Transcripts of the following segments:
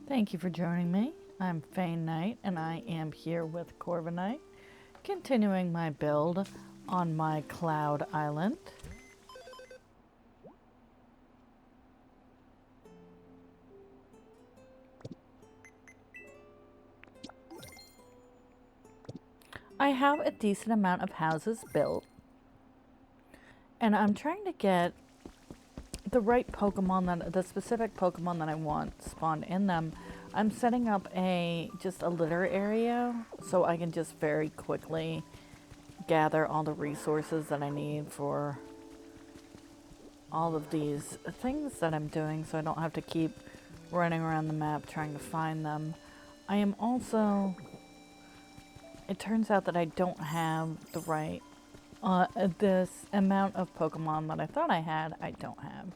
Thank you for joining me. I'm Knight, and I am here with Corviknight, continuing my build on my cloud island. I have a decent amount of houses built, and I'm trying to get the right Pokemon, the specific Pokemon that I want spawned in them. I'm setting up just a litter area so I can just very quickly gather all the resources that I need for all of these things that I'm doing, so I don't have to keep running around the map trying to find them. I am also, it turns out that I don't have the right, this amount of Pokemon that I thought I had, I don't have.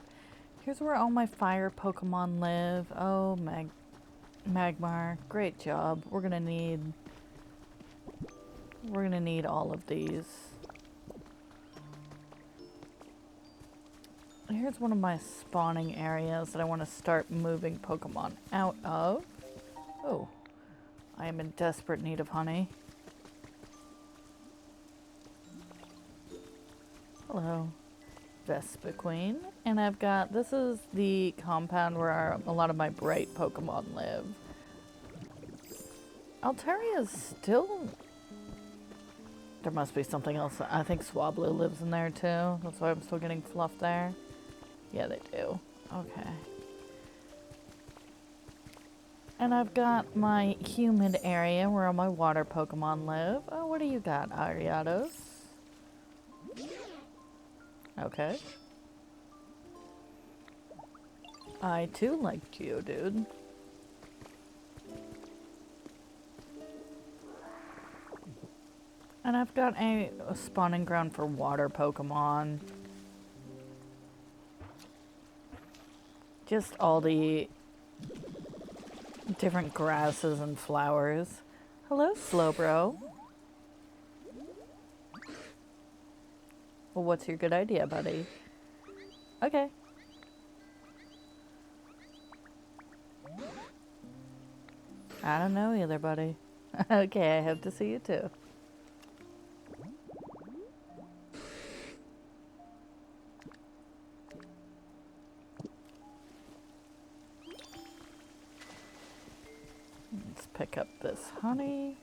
Here's where all my fire Pokemon live. Oh, Magmar, great job. We're gonna need all of these. Here's one of my spawning areas that I want to start moving Pokemon out of. Oh, I am in desperate need of honey. Hello, Vespiquen. And I've got, this is the compound where a lot of my bright Pokemon live. Altaria is still, there must be something else. I think Swablu lives in there too. That's why I'm still getting fluff there. Yeah, they do. Okay. And I've got my humid area where all my water Pokemon live. Oh, what do you got, Ariados? Okay. I too like Geodude. And I've got a spawning ground for water Pokemon. Just all the different grasses and flowers. Hello, Slowbro. Well, what's your good idea, buddy? Okay. I don't know either, buddy. Okay, I hope to see you too. Let's pick up this honey.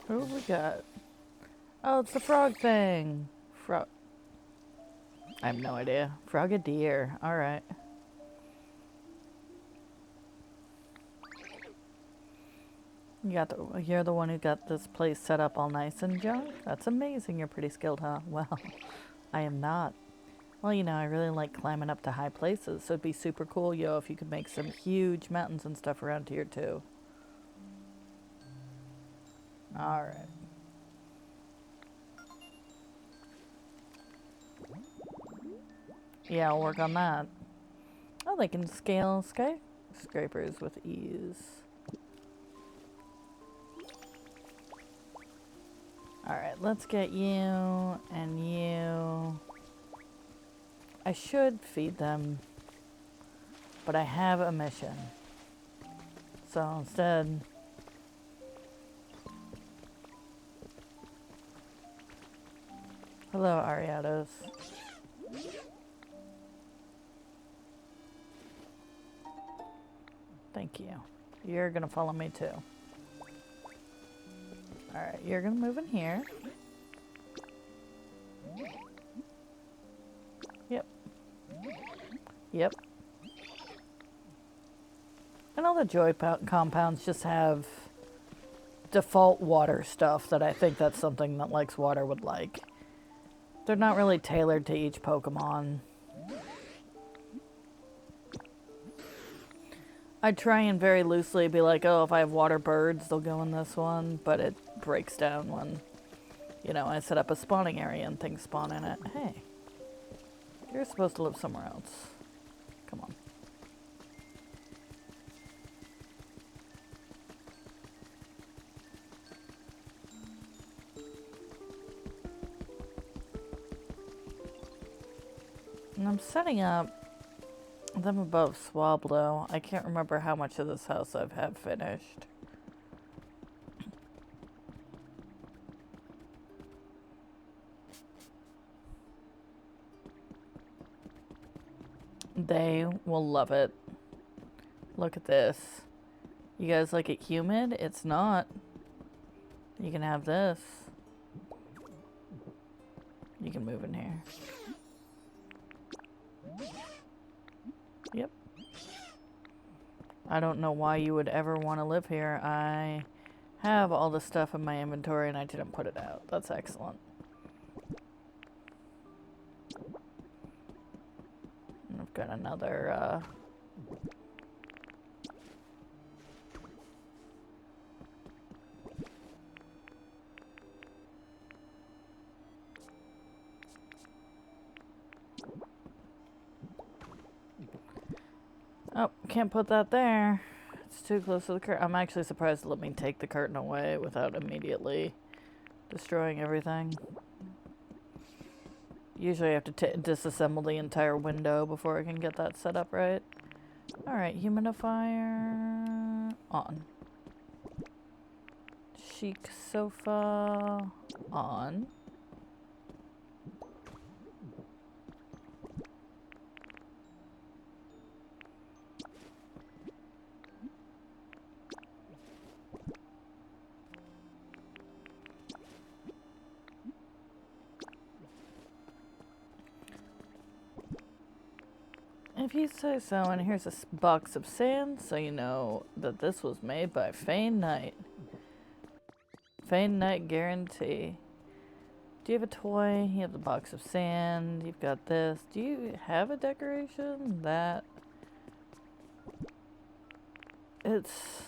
Who have we got? Oh, it's the frog thing. Frog. I have no idea. Frogadier. Alright. You're the one who got this place set up all nice and junk? That's amazing. You're pretty skilled, huh? Well, I am not. Well, you know, I really like climbing up to high places, so it'd be super cool, yo, if you could make some huge mountains and stuff around here, too. Alright. Yeah, I'll work on that. Oh, they can scale skyscrapers with ease. Alright, let's get you and you. I should feed them, but I have a mission. So instead, hello, Ariados. Thank you. You're gonna follow me too. Alright, you're gonna move in here. Yep. Yep. And all the joy compounds just have default water stuff that I think that's something that likes water would like. They're not really tailored to each Pokemon. I try and very loosely be like, oh, if I have water birds, they'll go in this one, but it breaks down when, you know, I set up a spawning area and things spawn in it. Hey, you're supposed to live somewhere else. Come on. And I'm setting up them above Swablo. I can't remember how much of this house I've have finished. They will love it. Look at this. You guys like it humid? It's not. You can have this. You can move in here. Yep. I don't know why you would ever want to live here. I have all the stuff in my inventory and I didn't put it out. That's excellent. And I've got another, Oh, can't put that there. It's too close to the curtain. I'm actually surprised it let me take the curtain away without immediately destroying everything. Usually I have to disassemble the entire window before I can get that set up right. Alright, humidifier on. Chic sofa on. If you say so, and here's a box of sand, so you know that this was made by Corviknight. Corviknight guarantee. Do you have a toy? You have the box of sand. You've got this. Do you have a decoration? That. It's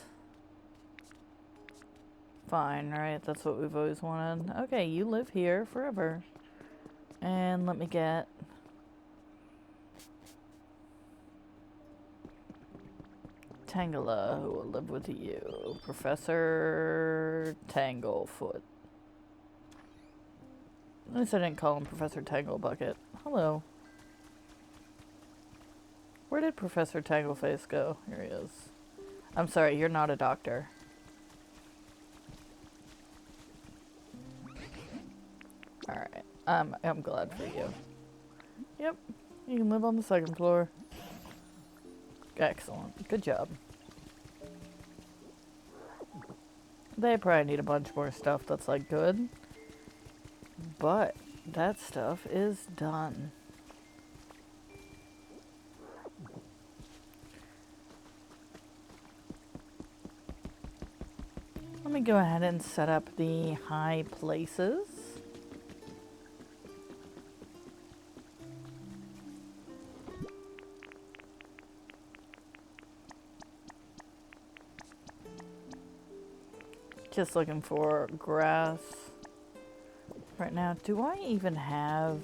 fine, right? That's what we've always wanted. Okay, you live here forever. And let me get... Tangela, who will live with you. Professor Tanglefoot. At least I didn't call him Professor Tanglebucket. Hello. Where did Professor Tangleface go? Here he is. I'm sorry, you're not a doctor. Alright. I'm glad for you. Yep. You can live on the second floor. Excellent. Good job. They probably need a bunch more stuff that's like good. But that stuff is done. Let me go ahead and set up the high places. Just looking for grass right now. Do I even have...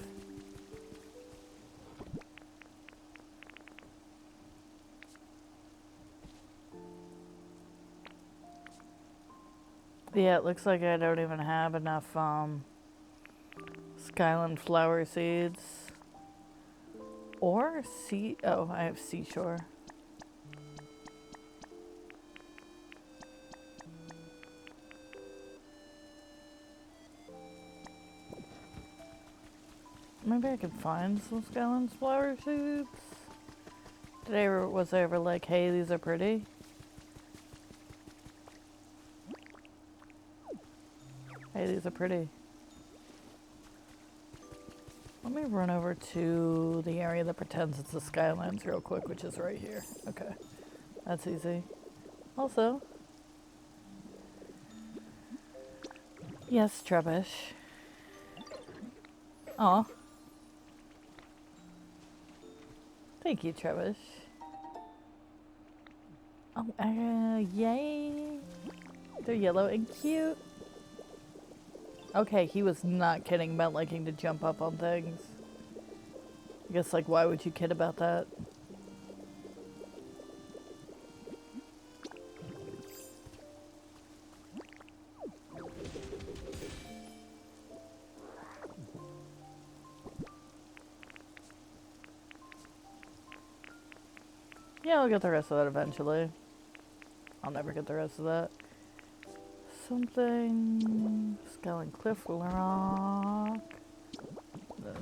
Yeah, it looks like I don't even have enough Skyland flower seeds. Or sea... Oh, I have seashore. Maybe I could find some Skyland's flower seeds. Was I ever like, hey, these are pretty? Hey, these are pretty. Let me run over to the area that pretends it's the Skylands real quick, which is right here. Okay, that's easy. Also, yes, Trebush. Aw. Thank you, Trebush. Oh, yay. They're yellow and cute. Okay, he was not kidding about liking to jump up on things. I guess, like, why would you kid about that? Yeah, I'll get the rest of that eventually. I'll never get the rest of that. Something... Scaling Cliff Rock. This.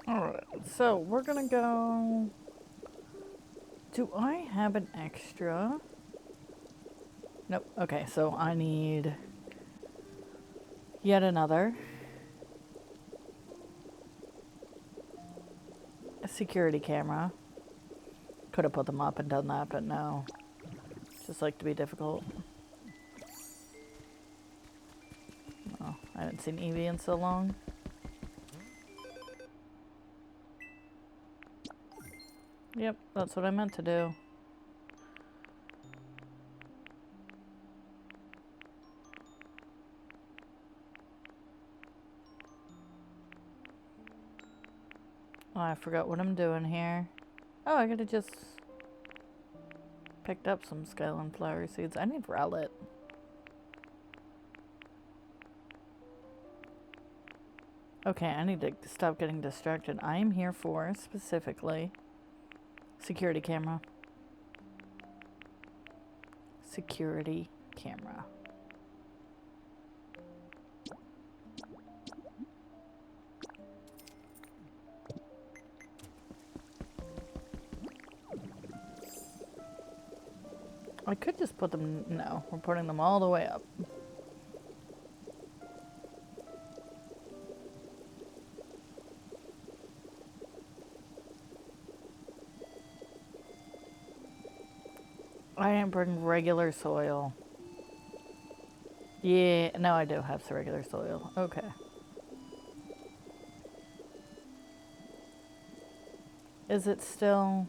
Alright, so we're gonna go... Do I have an extra? Nope. Okay, so I need yet another security camera. Could have put them up and done that, but no. Just like to be difficult. Oh, I haven't seen Evie in so long. Yep, that's what I meant to do. Oh, I forgot what I'm doing here. Oh, I could've just picked up some Skyline flower seeds. I need Rowlet. Okay, I need to stop getting distracted. I am here for, specifically, security camera. Security camera. I could just put them... No, we're putting them all the way up. I didn't bring regular soil. Yeah, no, I do have some regular soil. Okay. Is it still...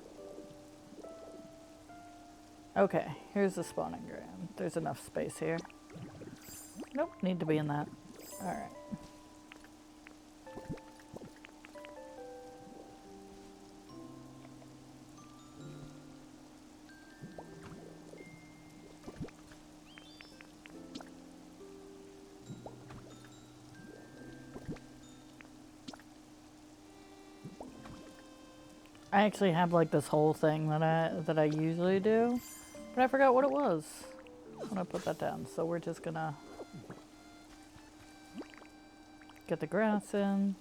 Okay, here's the spawning ground. There's enough space here. Nope, need to be in that. Alright. I actually have like this whole thing that I usually do, but I forgot what it was when I put that down. So we're just gonna get the grass in.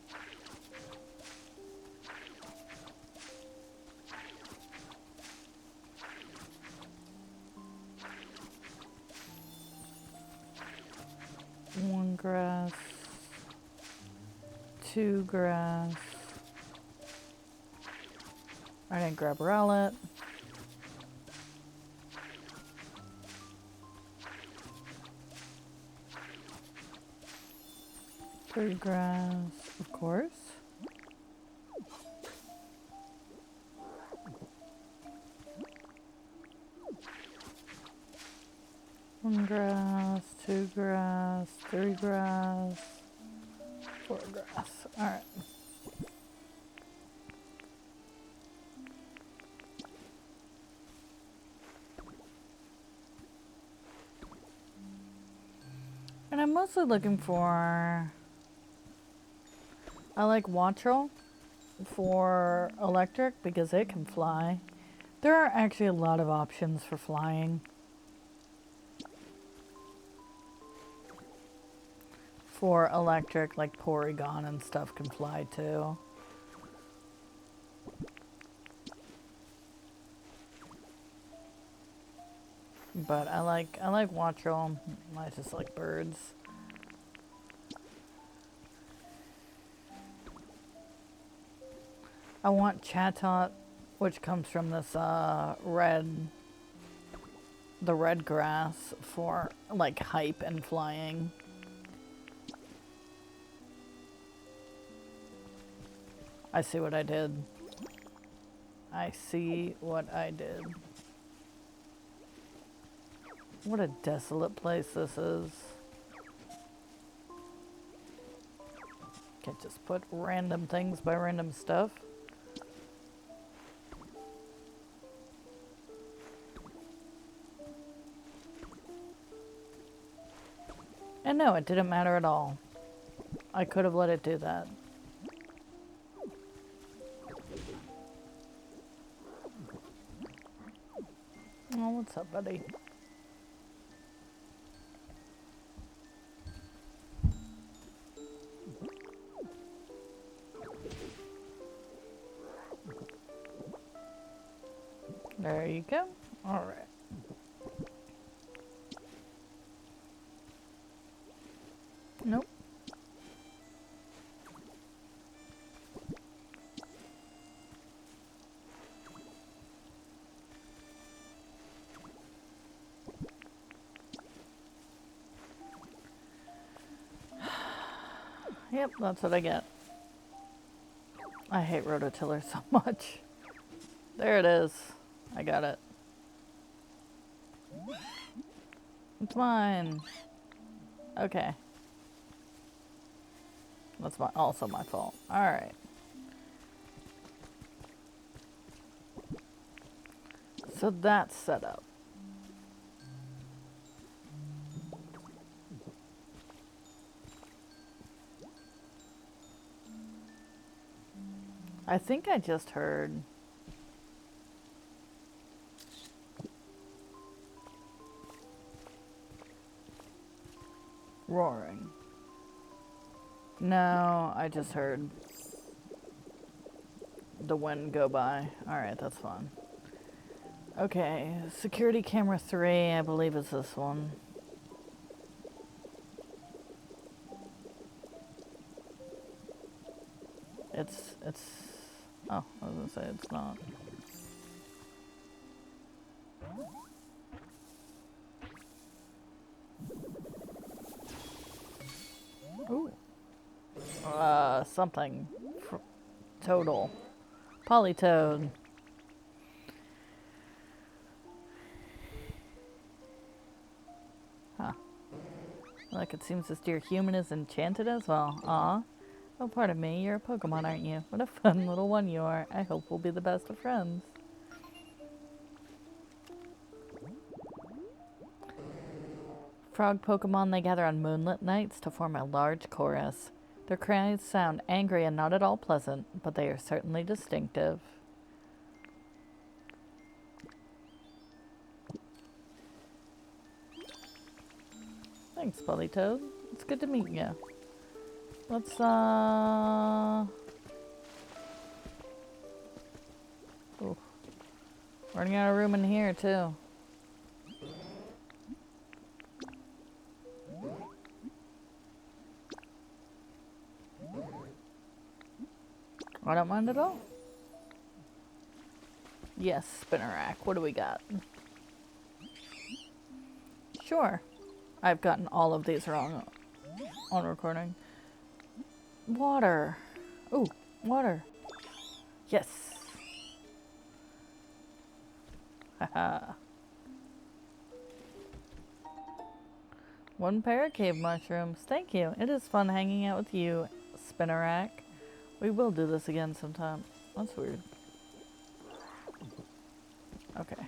One grass, two grass. I didn't grab Rowlet. Three grass, of course. One grass, two grass, three grass, four grass. All right. And I'm mostly looking for... I like Wattrel for electric because it can fly. There are actually a lot of options for flying. For electric, like Porygon and stuff can fly too. But I like Wattrel. I just like birds. I want Chatot, which comes from this the red grass for like hype and flying. I see what I did. I see what I did. What a desolate place this is. Can't just put random things by random stuff. no, it didn't matter at all. I could have let it do that. Oh, what's up, buddy? There you go. All right. Nope. Yep, that's what I get. I hate rototiller so much. There it is. I got it. It's mine. Okay. That's also my fault. Alright. So that's set up. I think I just heard roaring. No, I just heard the wind go by. Alright, that's fine. Okay, security camera 3, I believe is this one. It's, oh, I was gonna say it's not. Ooh. Something. Total. Polytoad. Huh. Like it seems this dear human is enchanted as well. Aw. Oh, pardon me, you're a Pokemon, aren't you? What a fun little one you are. I hope we'll be the best of friends. Frog Pokemon, they gather on moonlit nights to form a large chorus. Their cries sound angry and not at all pleasant, but they are certainly distinctive. Thanks, Polytoad. It's good to meet you. Let's, Ooh. Running out of room in here, too. I don't mind at all. Yes, Spinnerack. What do we got? Sure. I've gotten all of these wrong on recording. Water. Ooh, water. Yes. Haha. One pair of cave mushrooms. Thank you. It is fun hanging out with you, Spinnerack. We will do this again sometime. That's weird. Okay.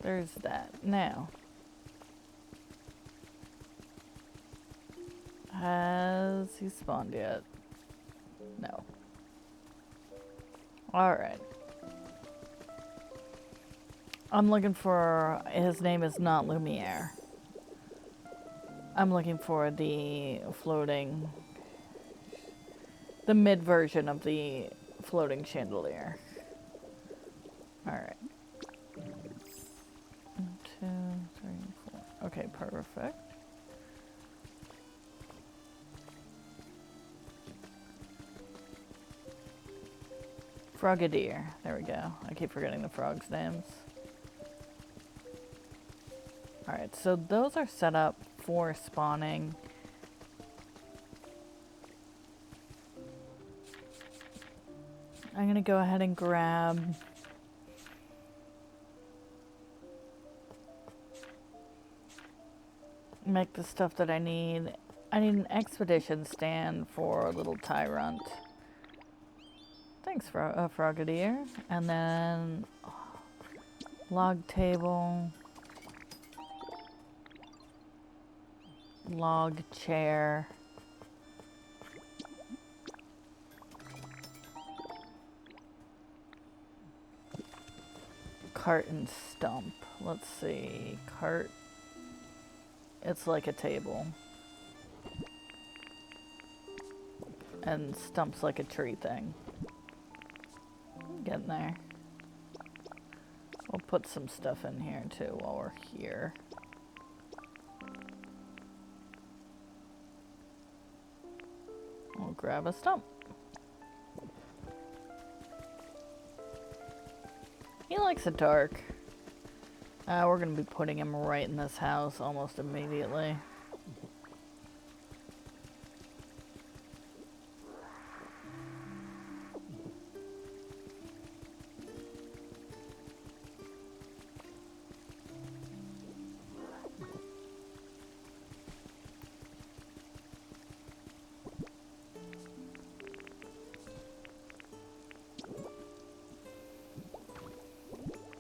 There's that. Now. Has he spawned yet? No. Alright. I'm looking for... His name is not Lumiere. I'm looking for the floating... The mid version of the floating chandelier. Alright. 1, 2, 3, 4. Okay, perfect. Frogadier. There we go. I keep forgetting the frogs' names. Alright, so those are set up for spawning. I'm gonna go ahead and grab make the stuff that I need. I need an expedition stand for a little Tyrant. Thanks, Frogadier. And then log table. log chair. Cart and stump. Let's see. Cart. It's like a table. And stump's like a tree thing. Getting there. We'll put some stuff in here too while we're here. We'll grab a stump. He likes it dark. We're gonna be putting him right in this house almost immediately.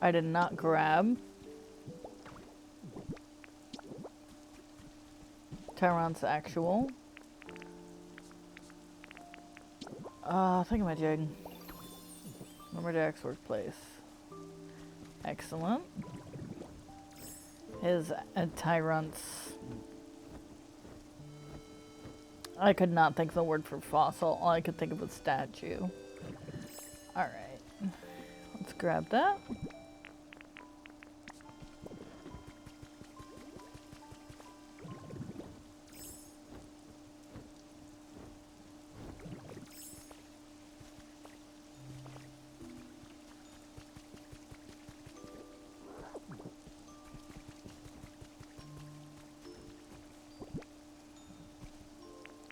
I did not grab Tyrant's actual. Thingamajig. Lumberjack's workplace. Excellent. His Tyrant's. I could not think of the word for fossil. All I could think of was statue. Alright. Let's grab that.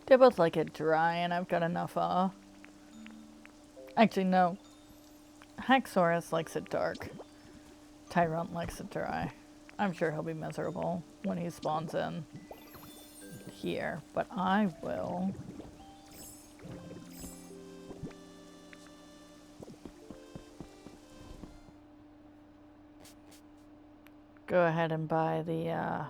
They both like it dry, and I've got enough, Actually, no. Haxorus likes it dark. Tyrant likes it dry. I'm sure he'll be miserable when he spawns in here, but I will go ahead and buy the,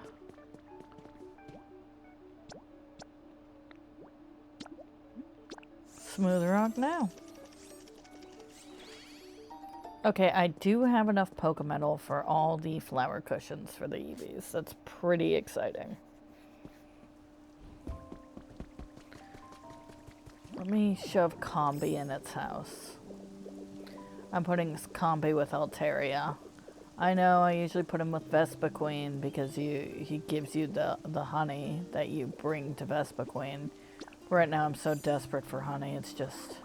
smooth rock now. Okay, I do have enough Pokemetal for all the flower cushions for the Eevees. That's pretty exciting. Let me shove Combi in its house. I'm putting Combi with Altaria. I know I usually put him with Vespiquen because he gives you the honey that you bring to Vespiquen. Right now I'm so desperate for honey, it's just...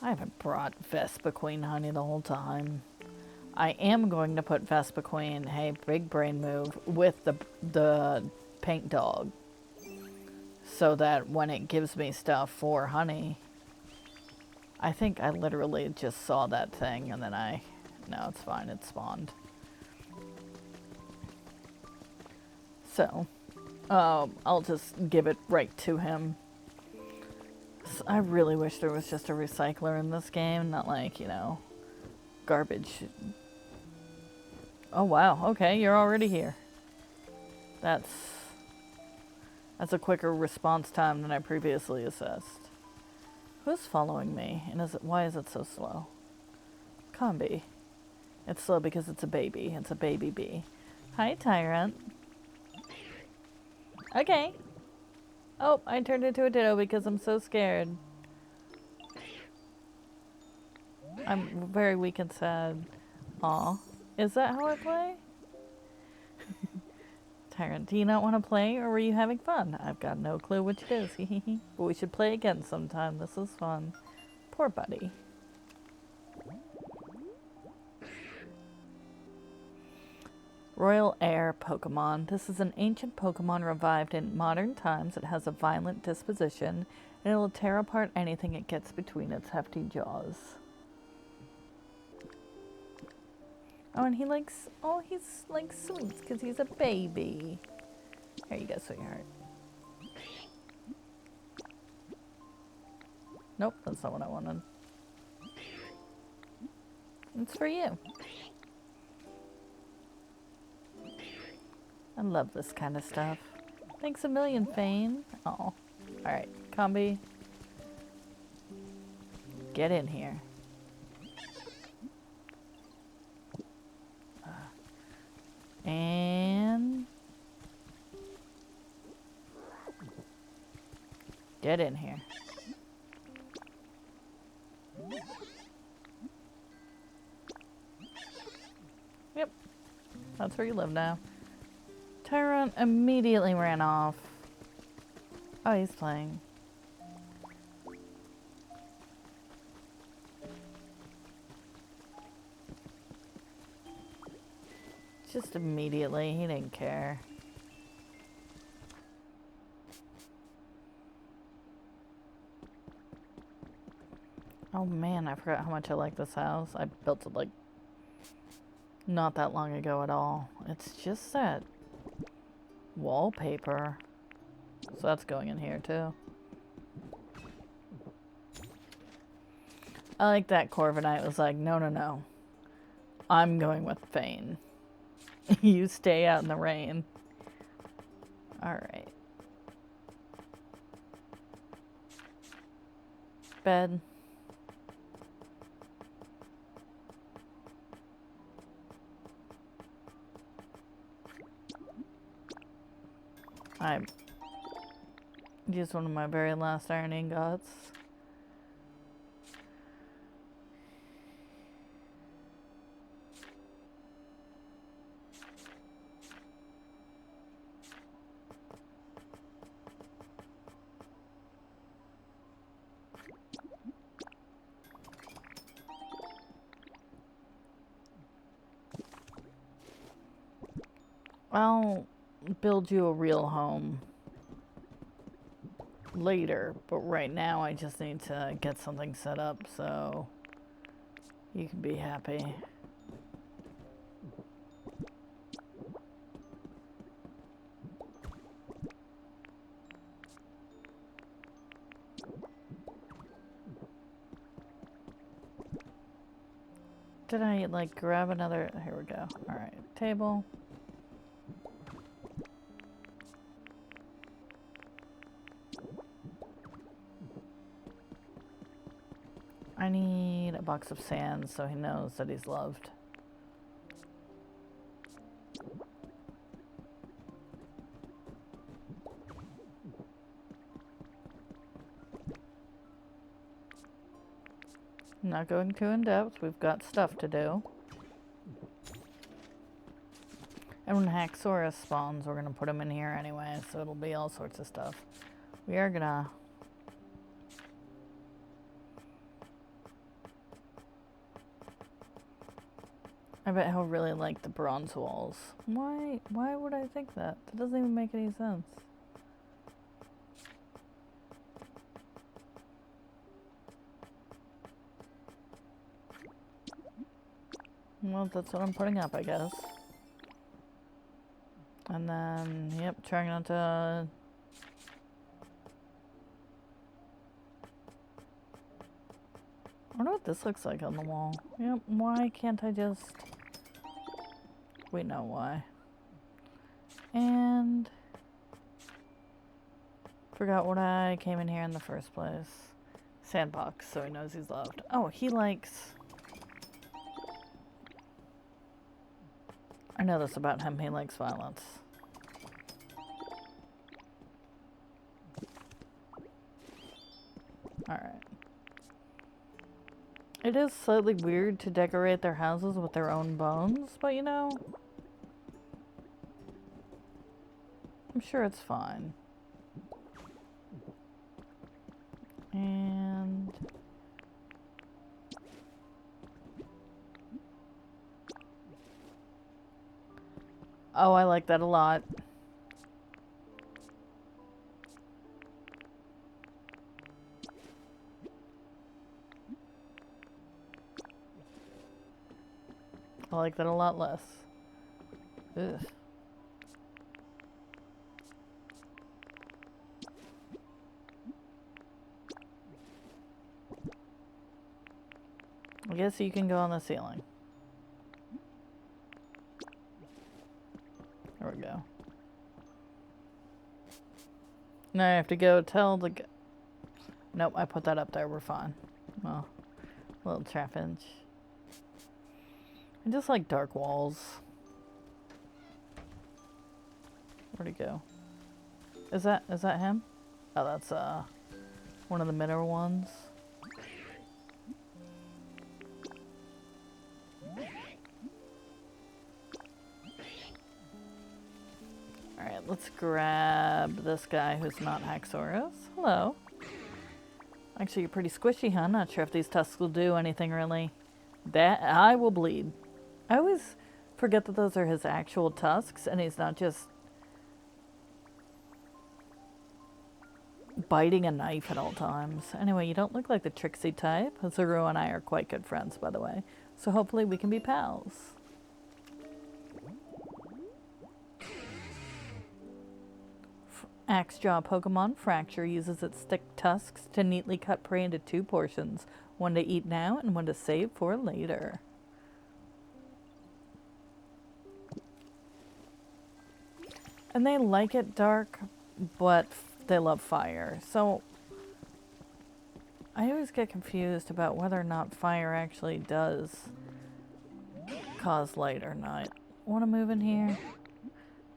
I haven't brought Vespiquen honey the whole time. I am going to put Vespiquen, hey, big brain move, with the pink dog. So that when it gives me stuff for honey... I think I literally just saw that thing and then no, it's fine, it spawned. So... I'll just give it right to him. I really wish there was just a recycler in this game, not like, you know, garbage. Oh wow, okay, you're already here. That's a quicker response time than I previously assessed. Who's following me, and why is it so slow? Combi. It's slow because it's a baby. It's a baby bee. Hi, Tyrant. Okay. Oh, I turned into a ditto because I'm so scared. I'm very weak and sad. Aw. Is that how I play? Tyrant, do you not want to play, or were you having fun? I've got no clue which it is. But we should play again sometime. This is fun. Poor buddy. Royal Air Pokemon. This is an ancient Pokemon revived in modern times. It has a violent disposition, and it will tear apart anything it gets between its hefty jaws. Oh, and he's like sweet because he's a baby. Here you go, sweetheart. Nope, that's not what I wanted. It's for you. I love this kind of stuff. Thanks a million, Fane. Oh. Alright, Combi. Get in here. And... get in here. Yep. That's where you live now. Tyrone immediately ran off. Oh, he's playing. Just immediately, he didn't care. Oh man, I forgot how much I like this house. I built it like not that long ago at all. It's just that wallpaper. So that's going in here too. I like that Corviknight was like, no, no, no. I'm going with Fane. You stay out in the rain. Alright. Bed. I used one of my very last iron ingots. I'll build you a real home later, but right now I just need to get something set up so you can be happy. Did I like grab another? Here we go. All right, table. I need a box of sand so he knows that he's loved. Not going too in depth, we've got stuff to do. And when Haxorus spawns, we're gonna put him in here anyway, so it'll be all sorts of stuff. We are gonna... I bet he'll really like the bronze walls. Why would I think that? That doesn't even make any sense. Well, that's what I'm putting up, I guess. And then, yep, trying not to... I wonder what this looks like on the wall. Yep, why can't I just... We know why. And... forgot what I came in here in the first place. Sandbox, so he knows he's loved. Oh, he likes... I know this about him, he likes violence. Alright. It is slightly weird to decorate their houses with their own bones, but you know... I'm sure it's fine. And... oh, I like that a lot. I like that a lot less. Ugh. I guess you can go on the ceiling. There we go. Now I have to go tell the... Nope, I put that up there. We're fine. Well, little trap-inch. I just like dark walls. Where'd he go? Is that him? Oh, that's one of the mineral ones. Alright, let's grab this guy who's not Haxorus. Hello. Actually, you're pretty squishy, huh? Not sure if these tusks will do anything really. That I will bleed. I always forget that those are his actual tusks and he's not just biting a knife at all times. Anyway, you don't look like the tricksy type. Zuru and I are quite good friends, by the way. So hopefully we can be pals. Axe Jaw Pokemon Fracture uses its stick tusks to neatly cut prey into two portions. One to eat now and one to save for later. And they like it dark, but they love fire. So I always get confused about whether or not fire actually does cause light or not. Want to move in here?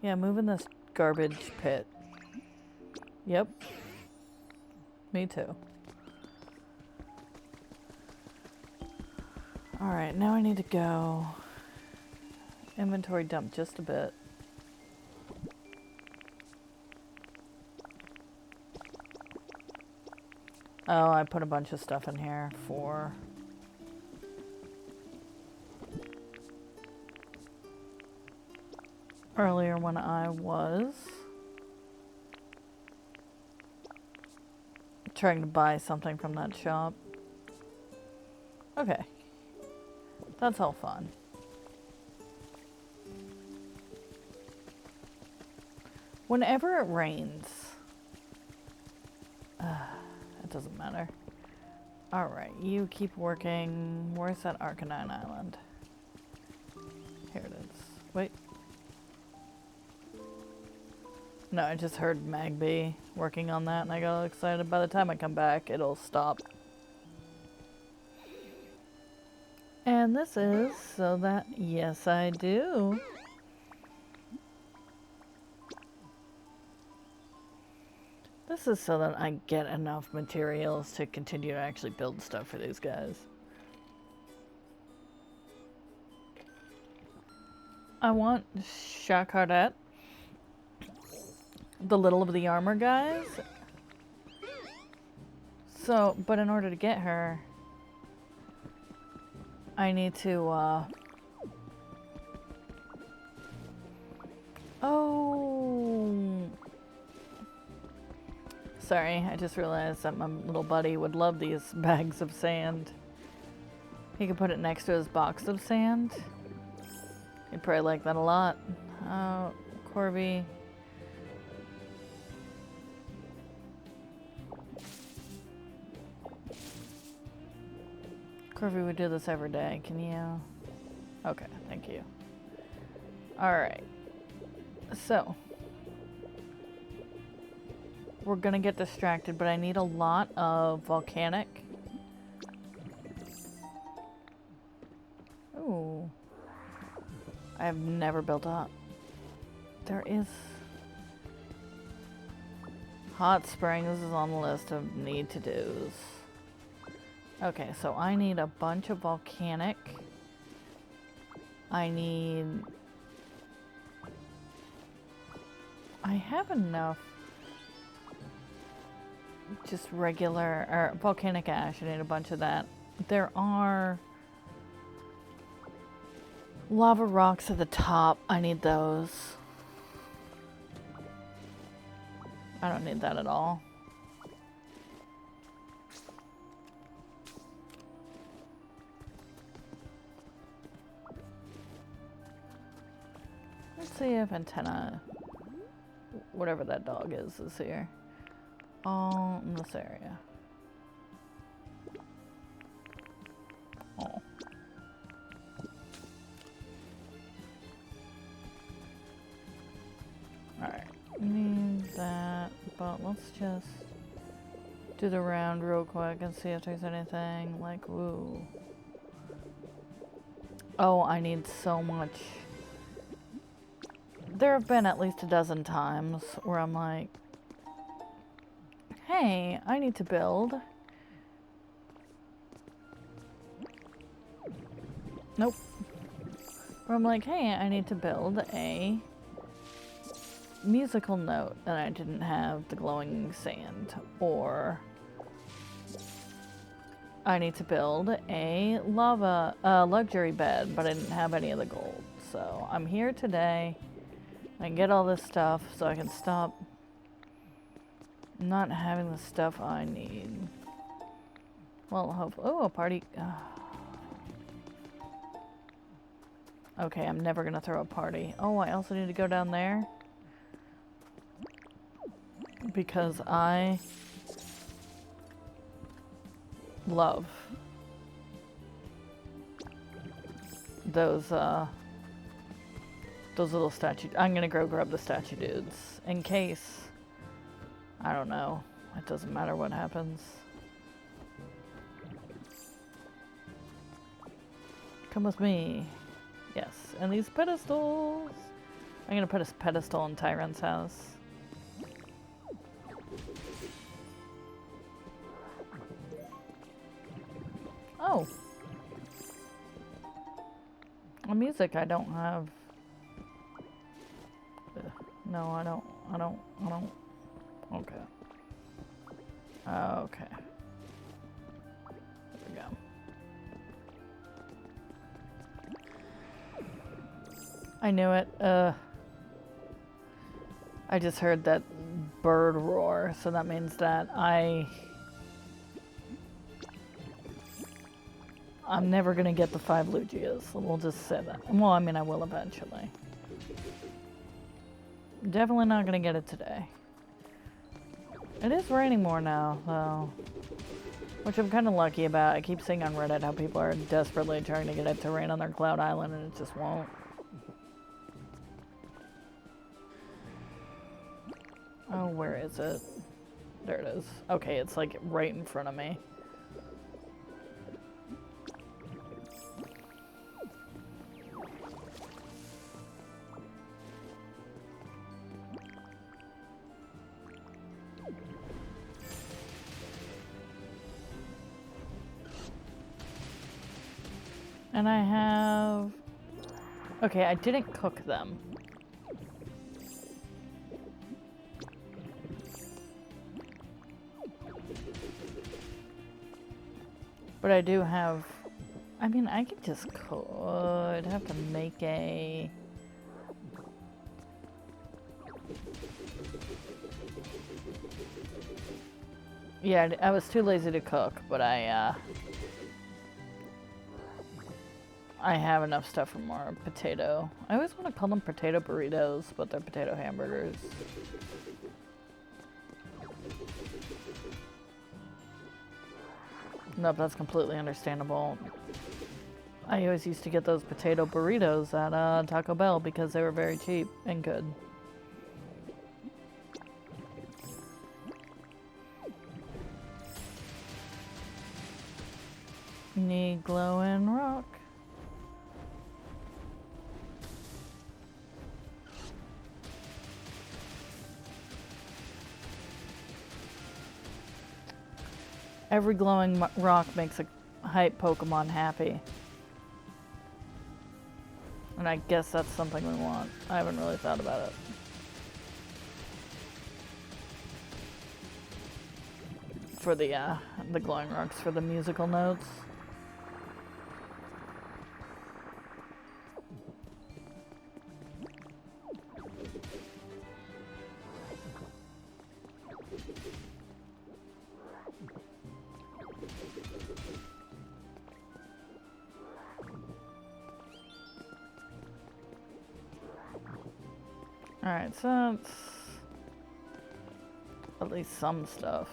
Yeah, move in this garbage pit. Yep. Me too. Alright, now I need to go inventory dump just a bit. Oh, I put a bunch of stuff in here for... earlier when I was trying to buy something from that shop. Okay. That's all fun. Whenever it rains... it doesn't matter. Alright, you keep working. Where's that Arcanine Island? Here it is. Wait. No, I just heard Magby working on that and I got excited. By the time I come back, it'll stop. And this is so that... Yes, I do. This is so that I get enough materials to continue to actually build stuff for these guys. I want Chacardet, the little of the armor guys. So, but in order to get her, I need to, oh, sorry, I just realized that my little buddy would love these bags of sand. He could put it next to his box of sand. He'd probably like that a lot. Oh, Corby. Corby would do this every day. Can you? Okay, thank you. Alright. So. We're gonna get distracted, but I need a lot of volcanic. Ooh. I have never built up. There is... Hot springs is on the list of need to do's. Okay, so I need a bunch of volcanic. I need... I have enough just regular, or volcanic ash. I need a bunch of that. There are lava rocks at the top. I need those. I don't need that at all. Let's see if antenna, whatever that dog is here. All in this area. Oh. Alright, need that. but let's just do the round real quick and see if there's anything like, woo. Oh, I need so much. There have been at least a dozen times where I'm like, hey, I need to build. Nope. Where I'm like, hey, I need to build a musical note, and I didn't have the glowing sand. Or I need to build a luxury bed, but I didn't have any of the gold. So I'm here today. I can get all this stuff so I can stop not having the stuff I need. Well, hopefully. Oh, a party. Okay, I'm never gonna throw a party. Oh, I also need to go down there. Because I love those little statue. I'm gonna go grab the statue dudes in case, I don't know, it doesn't matter what happens. Come with me. Yes, and these pedestals. I'm gonna put a pedestal in Tyrant's house. Oh. A music I don't have. No, I don't. Okay. Okay. There we go. I knew it. I just heard that bird roar, so that means that I'm never gonna get the 5 Lugias. We'll just say that. Well, I mean, I will eventually. Definitely not gonna get it today. It is raining more now, though. Which I'm kind of lucky about. I keep seeing on Reddit how people are desperately trying to get it to rain on their cloud island, and it just won't. Oh, where is it? There it is. Okay, it's like right in front of me. And I have... Okay, I didn't cook them. But I do have... I mean, I could just could have to make a... Yeah, I was too lazy to cook, but I have enough stuff for more potato. I always want to call them potato burritos, but they're potato hamburgers. Nope, that's completely understandable. I always used to get those potato burritos at Taco Bell because they were very cheap and good. Need glowing rock. Every glowing rock makes a hype Pokemon happy. And I guess that's something we want. I haven't really thought about it. For the glowing rocks for the musical notes. Alright, so that's at least some stuff.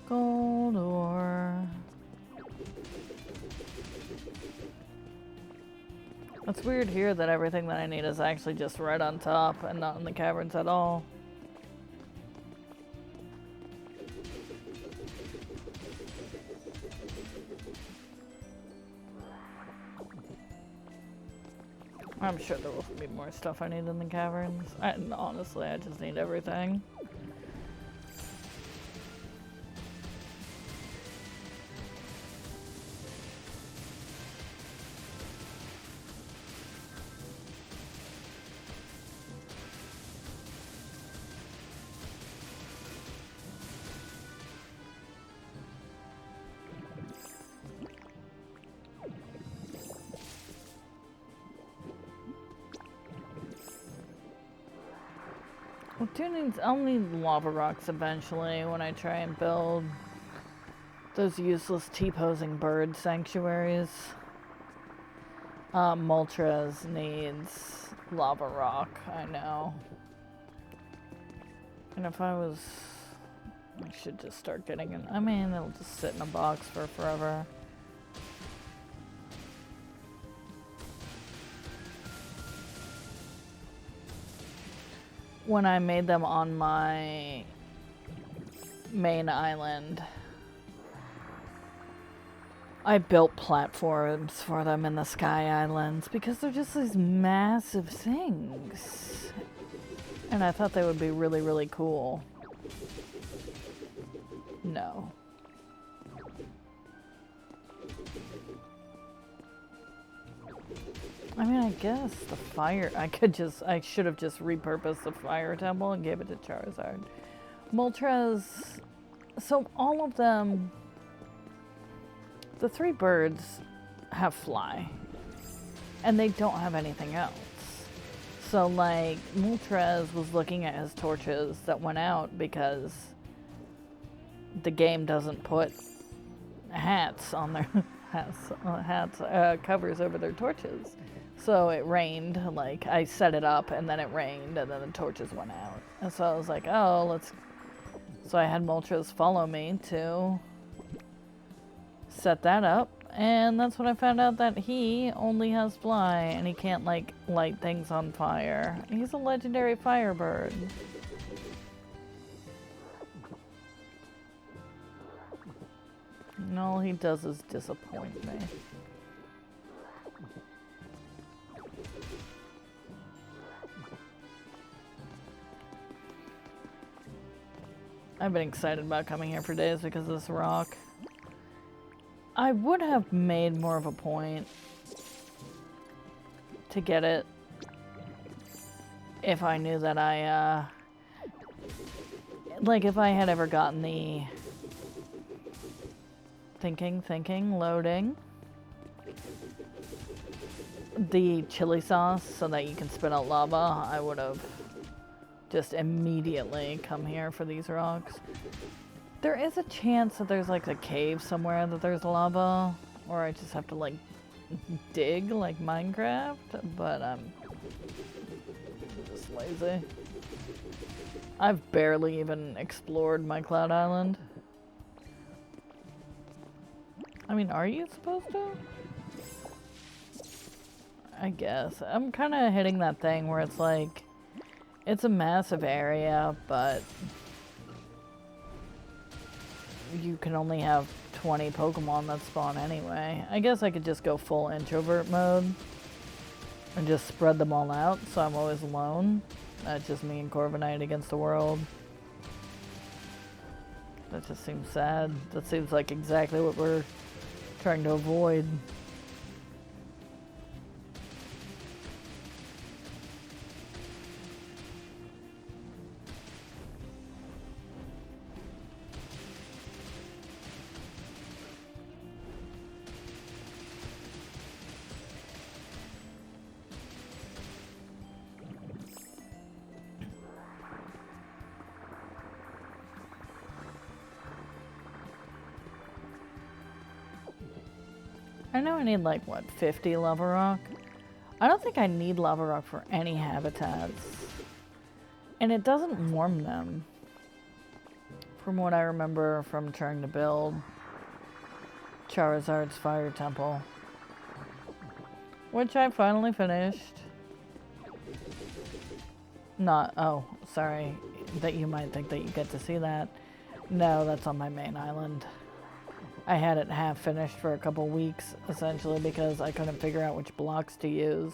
Gold ore. It's weird here that everything that I need is actually just right on top and not in the caverns at all. I'm sure there will be more stuff I need in the caverns. Honestly, I just need everything. I'll need lava rocks eventually when I try and build those useless T-posing bird sanctuaries. Moltres needs lava rock, I know. And if I should just start getting it. I mean, it'll just sit in a box for forever. When I made them on my main island, I built platforms for them in the Sky Islands because they're just these massive things. And I thought they would be really, really cool. No. I mean, I guess the fire, I should have just repurposed the fire temple and gave it to Charizard. Moltres, so all of them, the 3 birds have fly, and they don't have anything else. So like, Moltres was looking at his torches that went out because the game doesn't put hats on their covers over their torches. So it rained, like I set it up and then it rained and then the torches went out. And so I was like, oh, so I had Moltres follow me to set that up. And that's when I found out that he only has fly and he can't like light things on fire. He's a legendary firebird. And all he does is disappoint me. I've been excited about coming here for days because of this rock. I would have made more of a point to get it if I knew that like if I had ever gotten the loading, the chili sauce so that you can spit out lava, I would have just immediately come here for these rocks. There is a chance that there's like a cave somewhere that there's lava, or I just have to like dig like Minecraft, but I'm just lazy. I've barely even explored my Cloud Island. I mean, are you supposed to? I guess. I'm kind of hitting that thing where it's like, it's a massive area, but you can only have 20 Pokemon that spawn anyway. I guess I could just go full introvert mode and just spread them all out so I'm always alone. That's just me and Corviknight against the world. That just seems sad. That seems like exactly what we're trying to avoid. I know I need like, what, 50 lava rock? I don't think I need lava rock for any habitats. And it doesn't warm them. From what I remember from trying to build Charizard's Fire Temple. which I finally finished. Not, oh, sorry, that you might think that you get to see that. No, that's on my main island. I had it half finished for a couple weeks, essentially, because I couldn't figure out which blocks to use.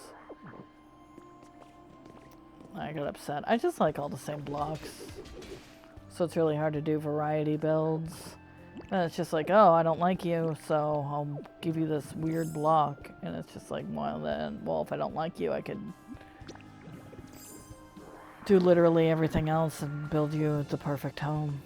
I got upset. I just like all the same blocks. So it's really hard to do variety builds. And it's just like, oh, I don't like you, so I'll give you this weird block. And it's just like, well then, well, if I don't like you, I could do literally everything else and build you the perfect home.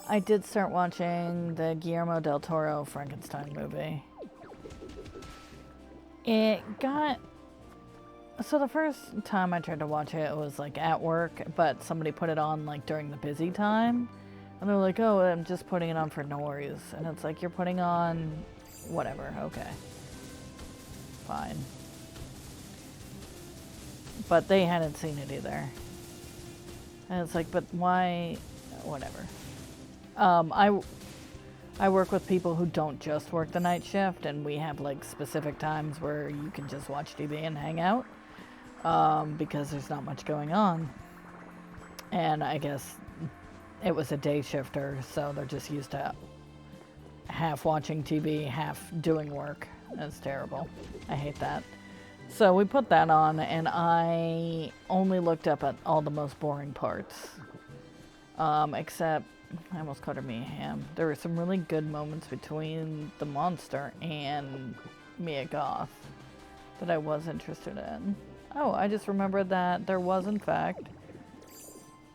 I did start watching the Guillermo del Toro Frankenstein movie. It got... So the first time I tried to watch it, it was like at work, but somebody put it on like during the busy time. And they were like, oh, I'm just putting it on for noise. And it's like, you're putting on whatever, okay. Fine. But they hadn't seen it either. And it's like, but why... Whatever. I work with people who don't just work the night shift, and we have like specific times where you can just watch TV and hang out, because there's not much going on. And I guess it was a day shifter, so they're just used to half watching TV, half doing work. That's terrible. I hate that. So we put that on, and I only looked up at all the most boring parts, except... I almost called her Mia Hamm. There were some really good moments between the monster and Mia Goth that I was interested in. Oh, I just remembered that there was, in fact,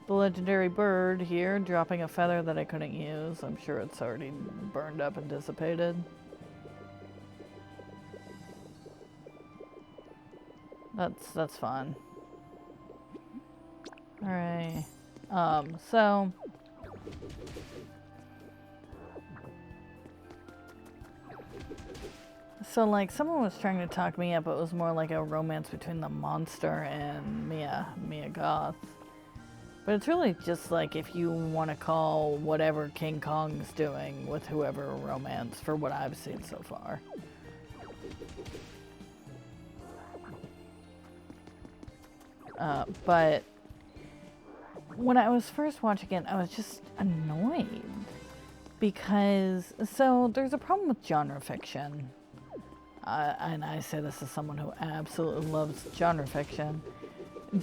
the legendary bird here dropping a feather that I couldn't use. I'm sure it's already burned up and dissipated. That's fun. Alright. So like someone was trying to talk me up, it was more like a romance between the monster and Mia Goth. But it's really just like if you want to call whatever King Kong's doing with whoever a romance, for what I've seen so far. But when I was first watching it, I was just annoyed. Because, so there's a problem with genre fiction. And I say this as someone who absolutely loves genre fiction,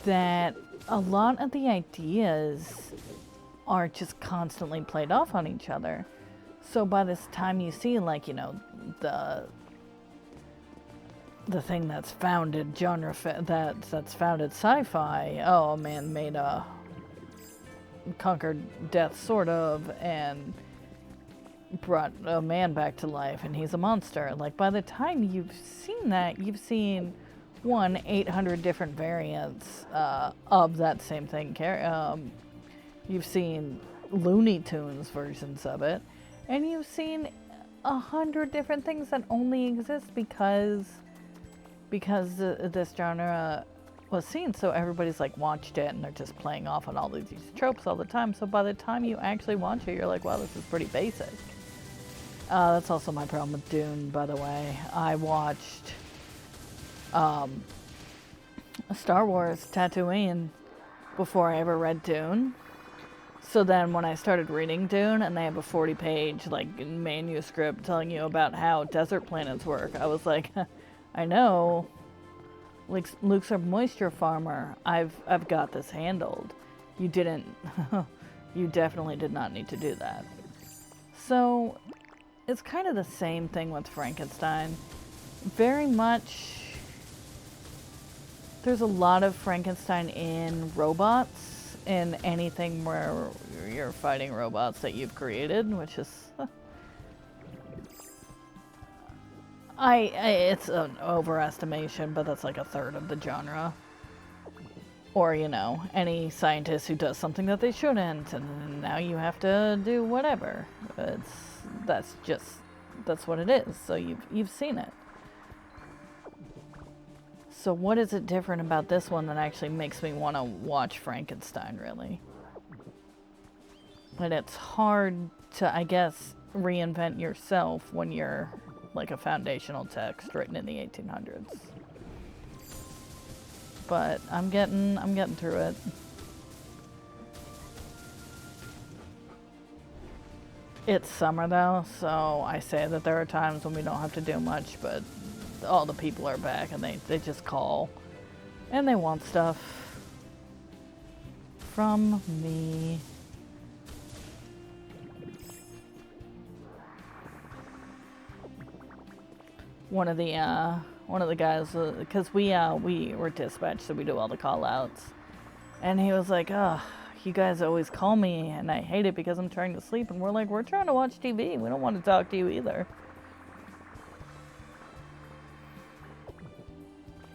that a lot of the ideas are just constantly played off on each other. So by this time you see, like, you know, the thing that's founded genre that's founded sci-fi. Oh, a man made conquered death, sort of, and brought a man back to life, and he's a monster. Like, by the time you've seen that, you've seen 800 different variants of that same thing. You've seen Looney Tunes versions of it, and you've seen 100 different things that only exist because this genre was seen. So everybody's like watched it, and they're just playing off on all these tropes all the time. So by the time you actually watch it, you're like, wow, this is pretty basic. That's also my problem with Dune, by the way. I watched Star Wars Tatooine before I ever read Dune. So then when I started reading Dune, and they have a 40-page like manuscript telling you about how desert planets work, I was like, I know, Luke's a moisture farmer. I've got this handled. You didn't. You definitely did not need to do that. So it's kind of the same thing with Frankenstein. Very much, there's a lot of Frankenstein in robots, in anything where you're fighting robots that you've created, which is... it's an overestimation, but that's like a third of the genre. Or, you know, any scientist who does something that they shouldn't, and now you have to do whatever. That's what it is. So you've seen it. So what is it different about this one that actually makes me want to watch Frankenstein, really? And it's hard to, I guess, reinvent yourself when you're like a foundational text written in the 1800s. But I'm getting through it. It's summer though, so I say that there are times when we don't have to do much, but all the people are back and they just call and they want stuff from me. One of the guys, because we were dispatched, so we do all the call outs, and he was like, "Oh, you guys always call me and I hate it because I'm trying to sleep," and we're like, "We're trying to watch TV, we don't want to talk to you either."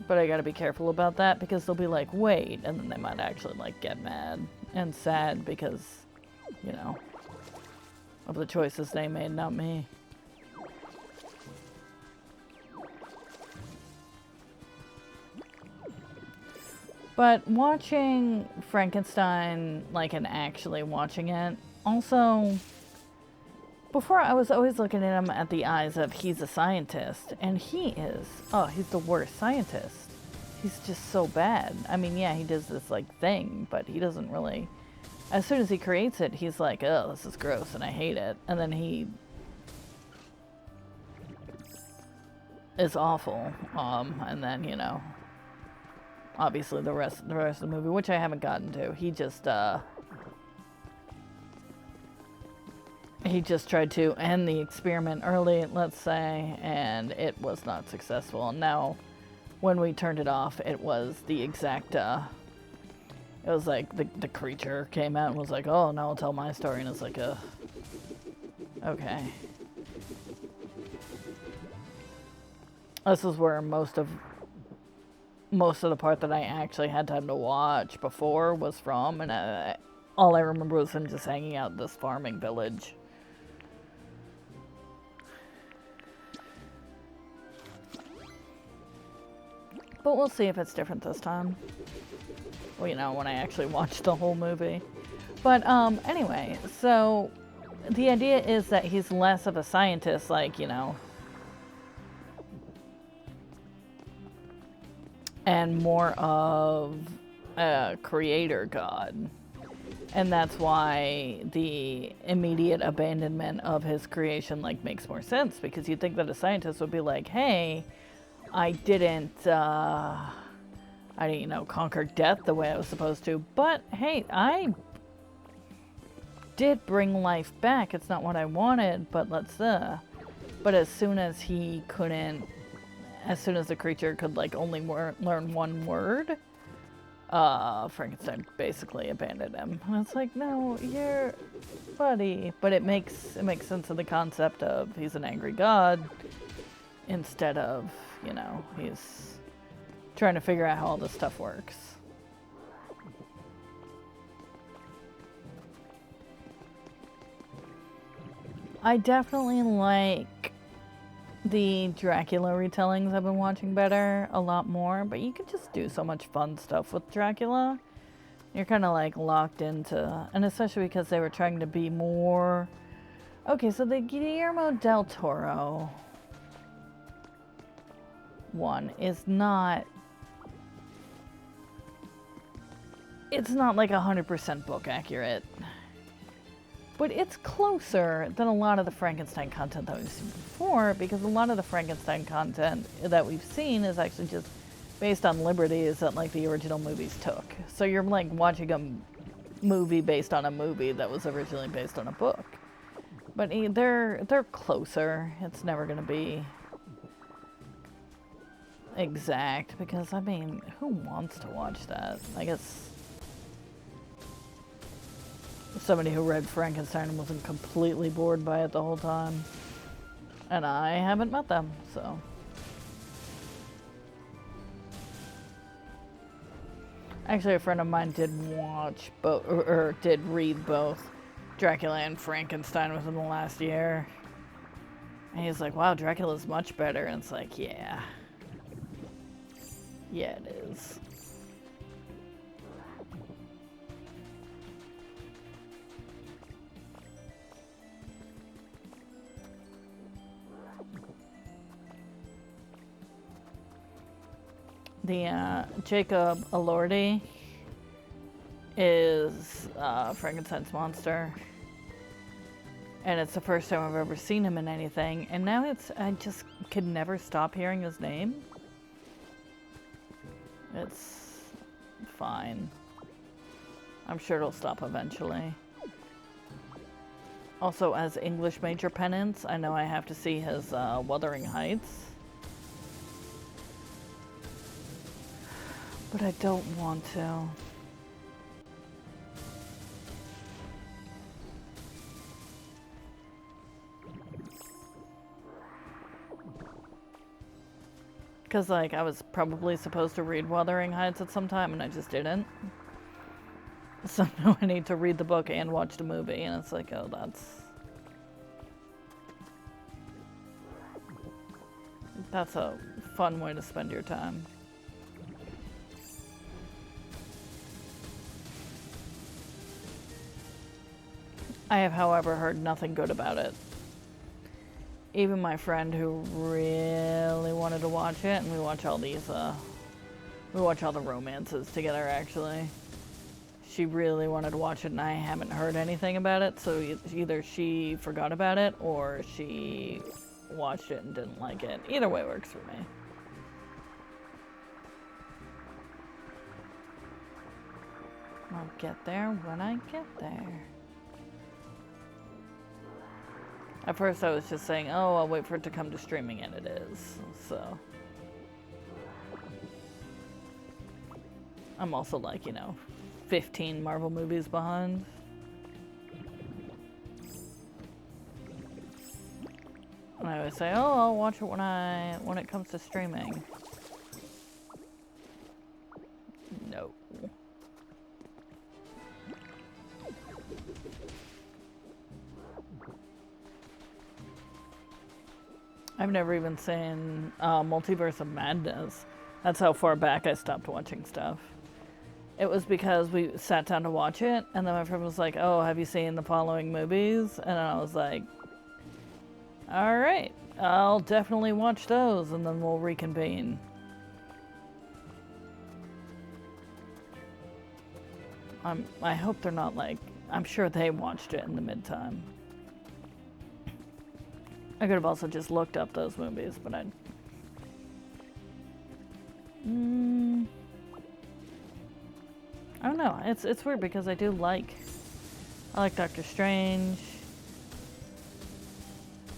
But I gotta be careful about that because they'll be like, "Wait," and then they might actually like get mad and sad because, you know, of the choices they made, not me. But watching Frankenstein, like, and actually watching it, also, before I was always looking at him at the eyes of he's a scientist, and he's the worst scientist. He's just so bad. I mean, yeah, he does this, like, thing, but he doesn't really, as soon as he creates it, he's like, "Oh, this is gross, and I hate it," and then he is awful, and then, you know, obviously the rest of the movie, which I haven't gotten to, he just tried to end the experiment early, let's say, and it was not successful. And now, when we turned it off, it was the exact, it was like the creature came out and was like, "Oh, now I'll tell my story," and it's like, okay. This is where most of the part that I actually had time to watch before was from, and all I remember was him just hanging out in this farming village. But we'll see if it's different this time. Well, you know, when I actually watch the whole movie. But anyway, so the idea is that he's less of a scientist, like, you know, and more of a creator god. And that's why the immediate abandonment of his creation, like, makes more sense, because you'd think that a scientist would be like, "Hey, I didn't, you know, conquer death the way I was supposed to, but hey, I did bring life back. It's not what I wanted, but but as soon as he couldn't, as soon as the creature could, like, only learn one word, Frankenstein basically abandoned him. And it's like, no, you're buddy. But it makes sense of the concept of he's an angry god instead of, you know, he's trying to figure out how all this stuff works. I definitely like the Dracula retellings I've been watching better, a lot more, but you could just do so much fun stuff with Dracula. You're kind of like locked into, and especially because they were trying to be more, okay, so the Guillermo del Toro one is not, it's not like 100% book accurate, but it's closer than a lot of the Frankenstein content that we've seen before, because a lot of the Frankenstein content that we've seen is actually just based on liberties that, like, the original movies took. So you're, like, watching a movie based on a movie that was originally based on a book. But they're closer. It's never going to be exact, because, I mean, who wants to watch that? I guess somebody who read Frankenstein and wasn't completely bored by it the whole time. And I haven't met them, so. Actually, a friend of mine did watch both, or did read both Dracula and Frankenstein within the last year. And he's like, wow, Dracula's much better. And it's like, yeah. Yeah, it is. The Jacob Elordi is Frankenstein's monster. And it's the first time I've ever seen him in anything. And now I just could never stop hearing his name. It's fine. I'm sure it'll stop eventually. Also, as English major penance, I know I have to see his Wuthering Heights. But I don't want to. Because, like, I was probably supposed to read Wuthering Heights at some time, and I just didn't. So now I need to read the book and watch the movie, and it's like, oh, that's a fun way to spend your time. I have, however, heard nothing good about it. Even my friend who really wanted to watch it, and we watch all these, we watch all the romances together, actually. She really wanted to watch it, and I haven't heard anything about it, so either she forgot about it, or she watched it and didn't like it. Either way works for me. I'll get there when I get there. At first I was just saying, oh, I'll wait for it to come to streaming, and it is, so. I'm also like, 15 Marvel movies behind. And I always say, oh, I'll watch it when it comes to streaming. No. I've never even seen Multiverse of Madness. That's how far back I stopped watching stuff. It was because we sat down to watch it, and then my friend was like, oh, have you seen the following movies? And I was like, all right, I'll definitely watch those, and then we'll reconvene. I hope they're not like, I'm sure they watched it in the midtime. I could have also just looked up those movies, but I don't know. It's weird because I like Doctor Strange.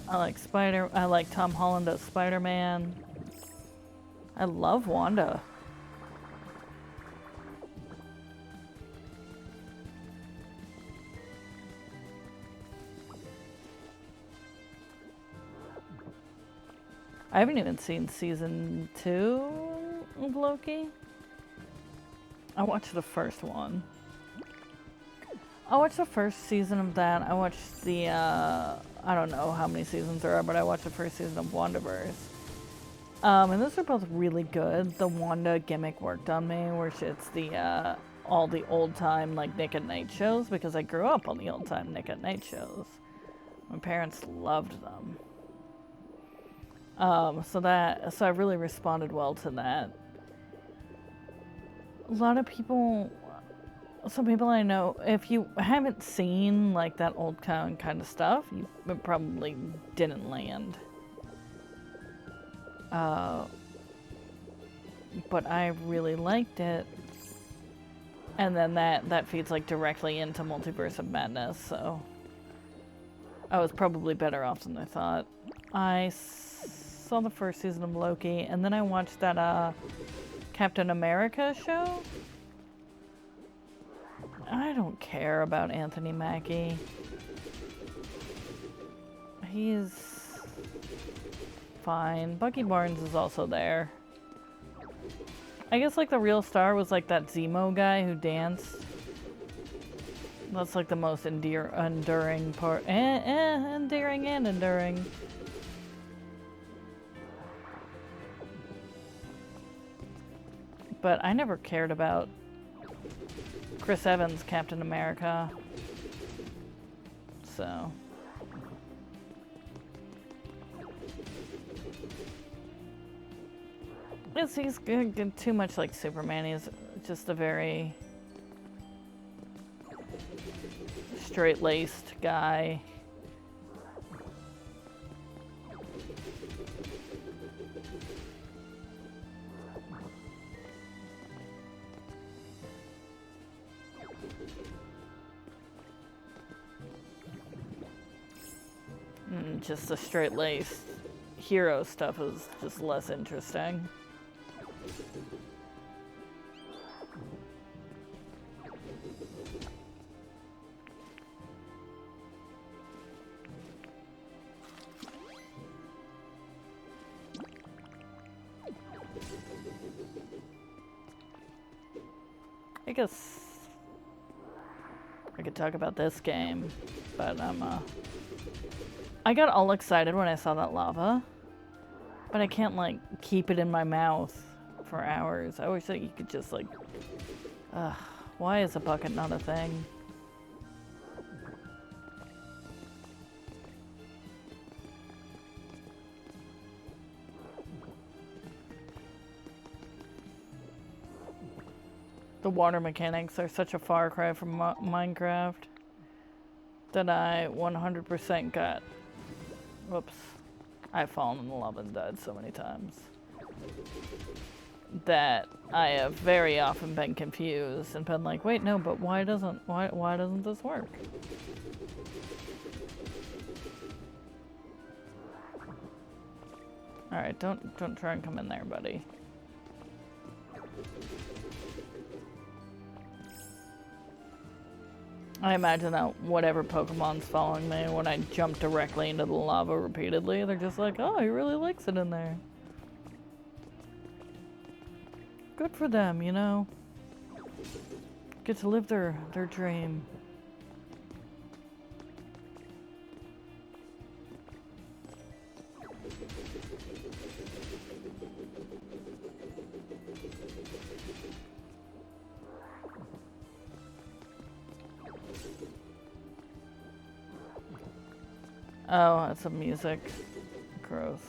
I like Tom Holland as Spider-Man. I love Wanda. I haven't even seen season 2 of Loki. I watched the first one. I watched the first season of that. I watched the, I don't know how many seasons there are, but I watched the first season of WandaVerse. And those are both really good. The Wanda gimmick worked on me, where it's the, all the old-time, like, Nick at Night shows, because I grew up on the old-time Nick at Night shows. My parents loved them. So I really responded well to that. A lot of people, some people I know, if you haven't seen like that old kind of stuff, you probably didn't land. But I really liked it. And then that feeds like directly into Multiverse of Madness, so I was probably better off than I thought. I saw the first season of Loki, and then I watched that Captain America show. I don't care about Anthony Mackie. He's fine. Bucky Barnes is also there. I guess like the real star was like that Zemo guy who danced. That's like the most enduring part. Endearing and enduring. But I never cared about Chris Evans, Captain America. So. He's too much like Superman. He's just a very straight-laced guy. Just the straight-laced hero stuff is just less interesting. I guess I could talk about this game, but I got all excited when I saw that lava, but I can't like keep it in my mouth for hours. I wish that you could just like, why is a bucket not a thing? The water mechanics are such a far cry from Minecraft that I 100% got. Whoops. I've fallen in the lava and died so many times that I have very often been confused and been like, wait, no, but why doesn't this work? All right, don't try and come in there, buddy. I imagine that whatever Pokemon's following me, when I jump directly into the lava repeatedly, they're just like, oh, he really likes it in there. Good for them, you know? Get to live their dream. Oh, that's a music. Gross.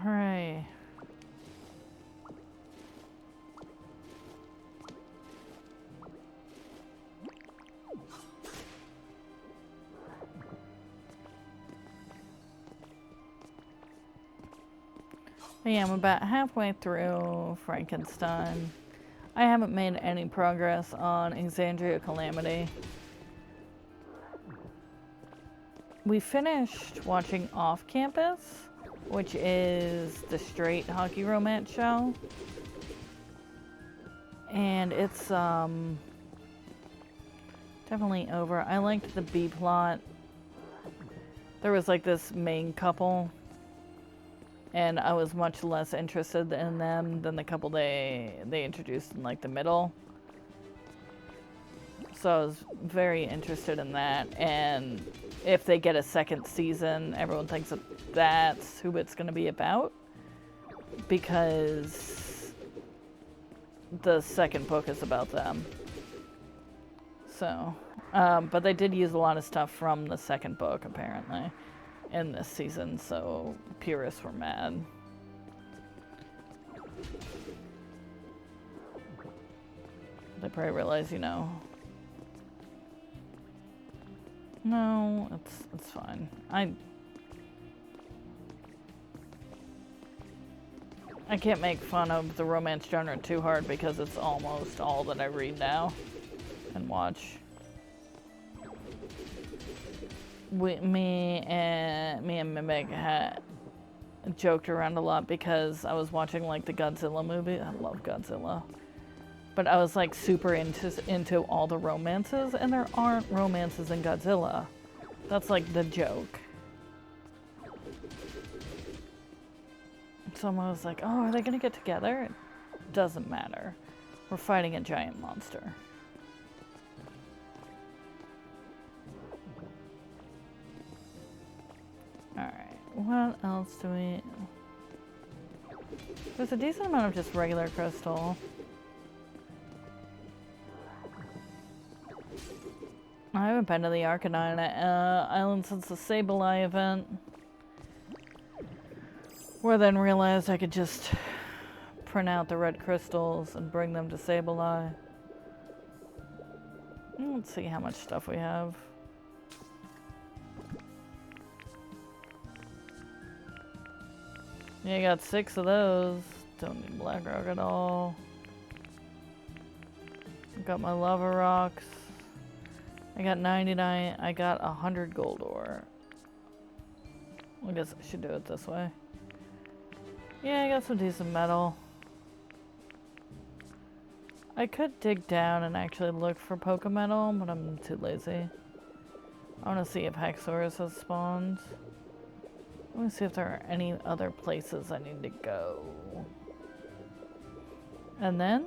Hooray. Yeah, I'm about halfway through Frankenstein. I haven't made any progress on Exandria Calamity. We finished watching Off Campus, which is the straight hockey romance show. And it's definitely over. I liked the B plot. There was like this main couple, and I was much less interested in them than the couple they introduced in like the middle. So I was very interested in that, and if they get a second season, everyone thinks that that's who it's going to be about, because the second book is about them. So, but they did use a lot of stuff from the second book, apparently, in this season, so purists were mad. They probably realize, you know, no, it's fine. I can't make fun of the romance genre too hard because it's almost all that I read now and watch. Me and Mimic joked around a lot because I was watching like the Godzilla movie. I love Godzilla. But I was like super into all the romances, and there aren't romances in Godzilla. That's like the joke. Someone was like, oh, are they gonna get together? It doesn't matter. We're fighting a giant monster. Alright, what else do we... There's a decent amount of just regular crystal. I haven't been to the Arcanine Island since the Sableye event. Where I then realized I could just print out the red crystals and bring them to Sableye. Let's see how much stuff we have. Yeah, I got 6 of those. Don't need Blackrock at all. Got my lava rocks. I got 99. I got 100 gold ore. I guess I should do it this way. Yeah, I got some decent metal. I could dig down and actually look for Pokemetal, but I'm too lazy. I want to see if Haxorus has spawned. Let me see if there are any other places I need to go. And then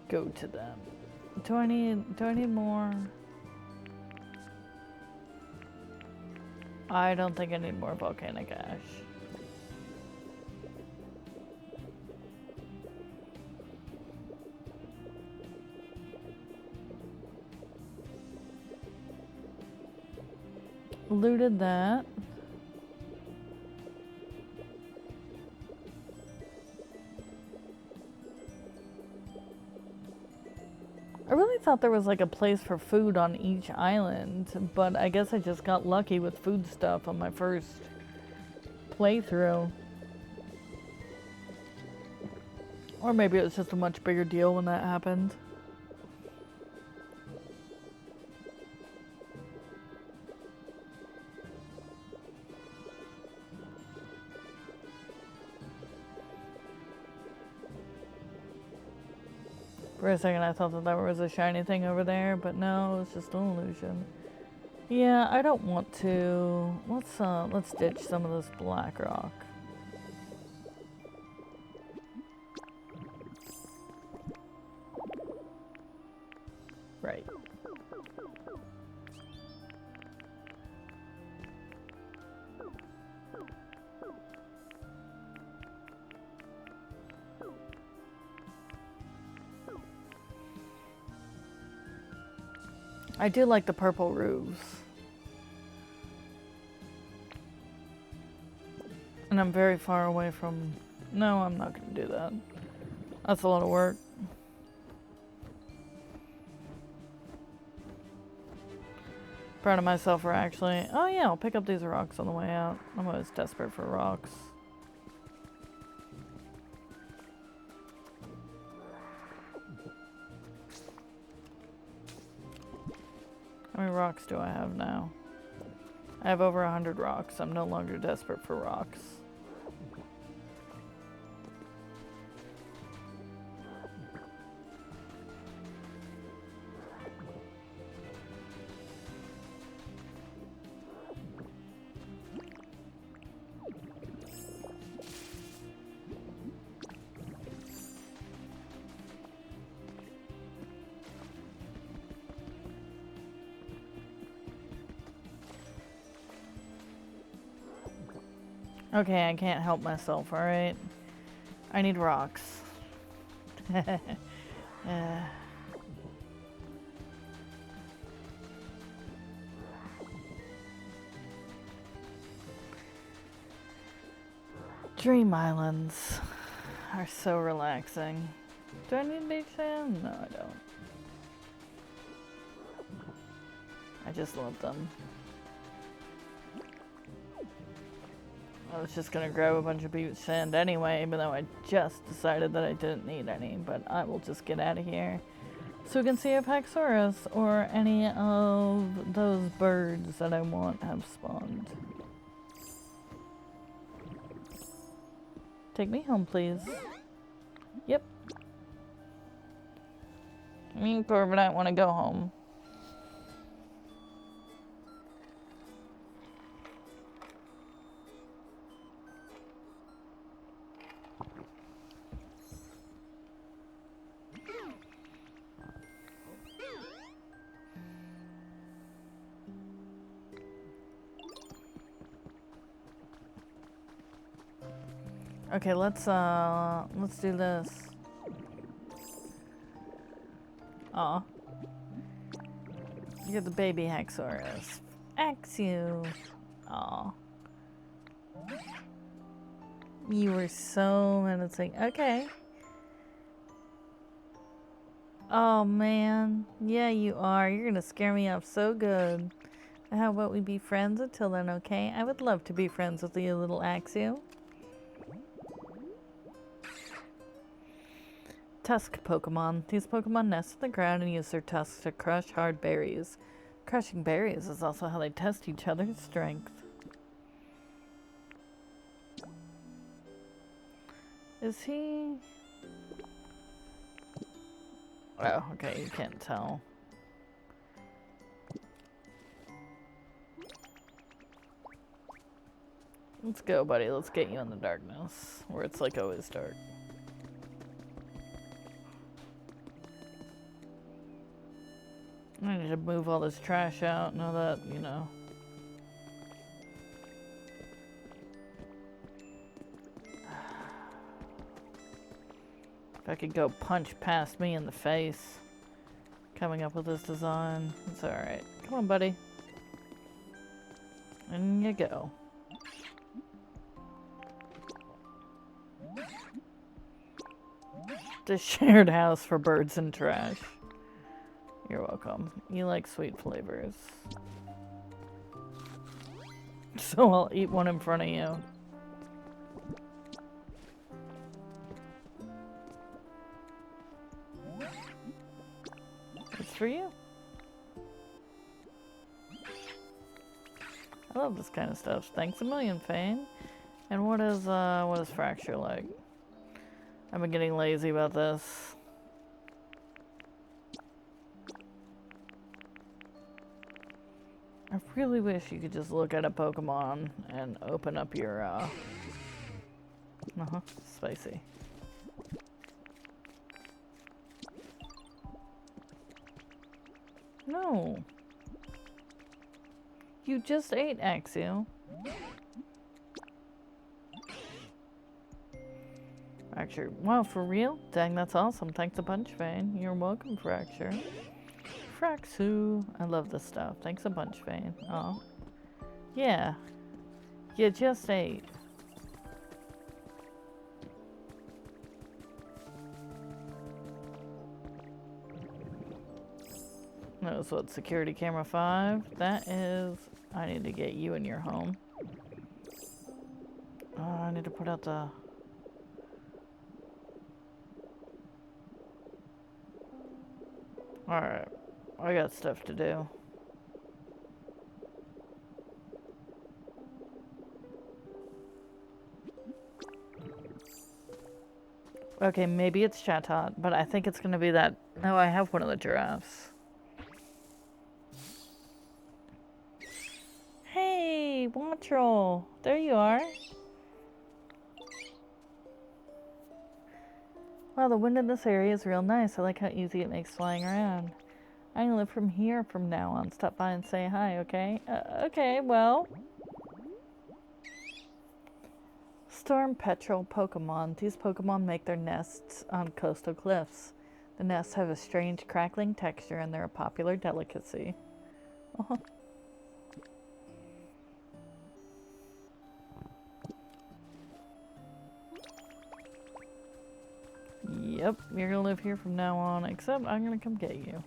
go to them. Do I need more? I don't think I need more volcanic ash. Looted that. I really thought there was like a place for food on each island, but I guess I just got lucky with food stuff on my first playthrough. Or maybe it was just a much bigger deal when that happened. For a second I thought that there was a shiny thing over there, but no, it's just an illusion. Yeah, I don't want to. Let's ditch some of this black rock. Right. I do like the purple roofs. And I'm very far away from... No, I'm not going to do that. That's a lot of work. Proud of myself for actually... Oh yeah, I'll pick up these rocks on the way out. I'm always desperate for rocks. How many rocks do I have now? I have over 100 rocks. I'm no longer desperate for rocks. Okay, I can't help myself, alright? I need rocks. Dream islands are so relaxing. Do I need beach sand? No, I don't. I just love them. I was just gonna grab a bunch of beach sand anyway, even though I just decided that I didn't need any, but I will just get out of here. So we can see if Haxorus or any of those birds that I want have spawned. Take me home, please. Yep. Me and Corviknight want to go home. Okay, let's do this. Aw. You're the baby Haxorus. Axew. Aw. You were so menacing. Okay. Oh man. Yeah, you are. You're gonna scare me off so good. How about we be friends until then, okay? I would love to be friends with you, little Axew. Tusk Pokemon. These Pokemon nest in the ground and use their tusks to crush hard berries. Crushing berries is also how they test each other's strength. Is he... Oh, okay, you can't tell. Let's go, buddy. Let's get you in the darkness, where it's like always dark. I need to move all this trash out now that, you know. If I could go punch past me in the face, coming up with this design, it's alright. Come on, buddy. In you go. The shared house for birds and trash. You're welcome. You like sweet flavors. So I'll eat one in front of you. It's for you. I love this kind of stuff. Thanks a million, Fane. And what is Fracture like? I've been getting lazy about this. I really wish you could just look at a Pokemon and open up your, spicy. No. You just ate Axew. Fracture. Wow, for real? Dang, that's awesome. Thanks a bunch, Fane. You're welcome, Fracture. Fraxu. I love this stuff. Thanks a bunch, Fane. Oh. Yeah. You just ate. Knows what security camera 5? That is... I need to get you in your home. I need to put out the... Alright. I got stuff to do. Okay, maybe it's Chatot, but I think it's gonna be that... No, I have one of the giraffes. Hey, Wattrel! There you are. Wow, the wind in this area is real nice. I like how easy it makes flying around. I can live from here from now on. Stop by and say hi, okay? Okay, well. Storm Petrel Pokemon. These Pokemon make their nests on coastal cliffs. The nests have a strange crackling texture and they're a popular delicacy. Uh-huh. Yep, you're gonna live here from now on, except I'm gonna come get you.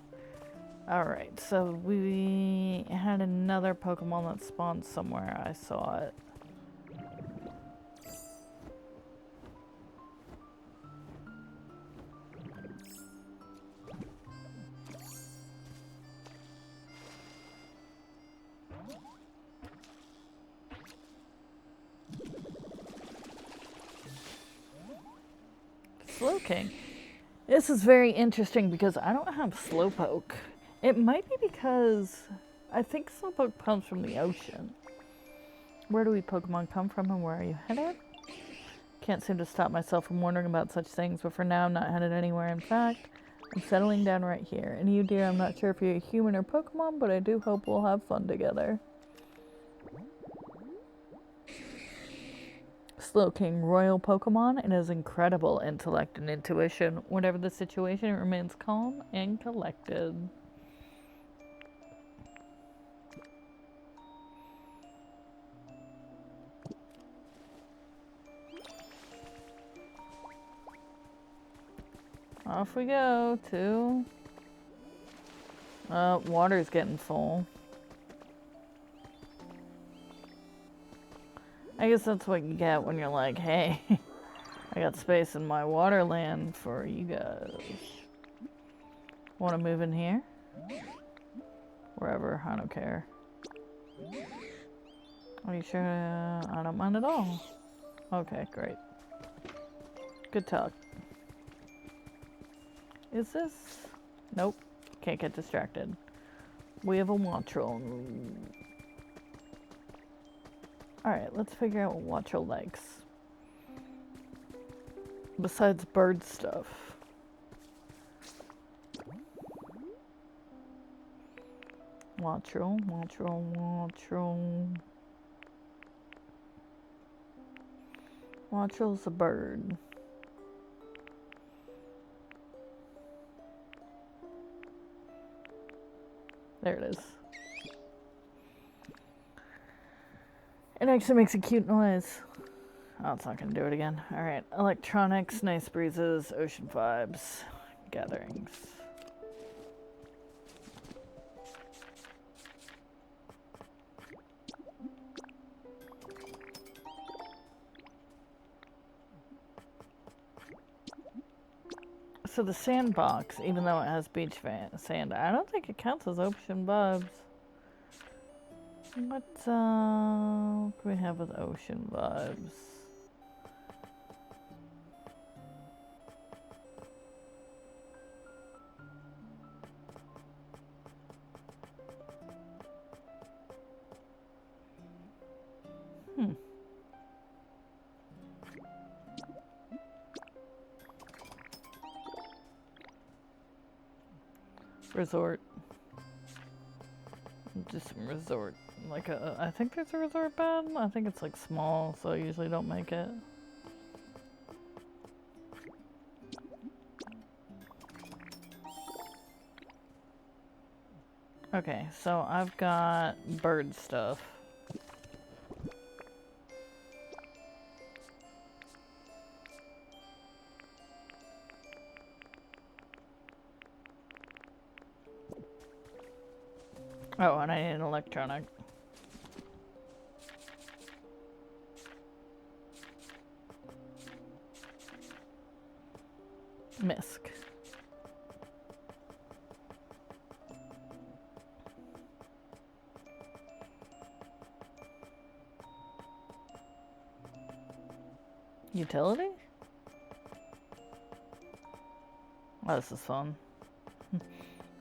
Alright, so we had another Pokemon that spawned somewhere. I saw it. Slowking. This is very interesting because I don't have Slowpoke. It might be because I think Slowpoke comes from the ocean. Where do we Pokemon come from and where are you headed? Can't seem to stop myself from wondering about such things, but for now I'm not headed anywhere. In fact, I'm settling down right here. And you, dear, I'm not sure if you're a human or Pokemon, but I do hope we'll have fun together. Slowking, royal Pokemon, and his incredible intellect and intuition. Whatever the situation, it remains calm and collected. Off we go to... water's getting full. I guess that's what you get when you're like, hey, I got space in my waterland for you guys. Want to move in here? Wherever, I don't care. Are you sure? I don't mind at all. Okay, great. Good talk. Is this? Nope. Can't get distracted. We have a Wattrel. Alright, let's figure out what Wattrel likes. Besides bird stuff. Wattrel, Wattrel, Wattrel. Wattrel's a bird. There it is. It actually makes a cute noise. Oh, it's not gonna do it again. Alright, electronics, nice breezes, ocean vibes, gatherings. So the sandbox, even though it has beach sand, I don't think it counts as ocean vibes. What can we have with ocean vibes? Resort. Just some resort. Like I think there's a resort bed. I think it's like small, so I usually don't make it. Okay, so I've got bird stuff. Oh, and I need an electronic. Misk. Utility? Oh, this is fun.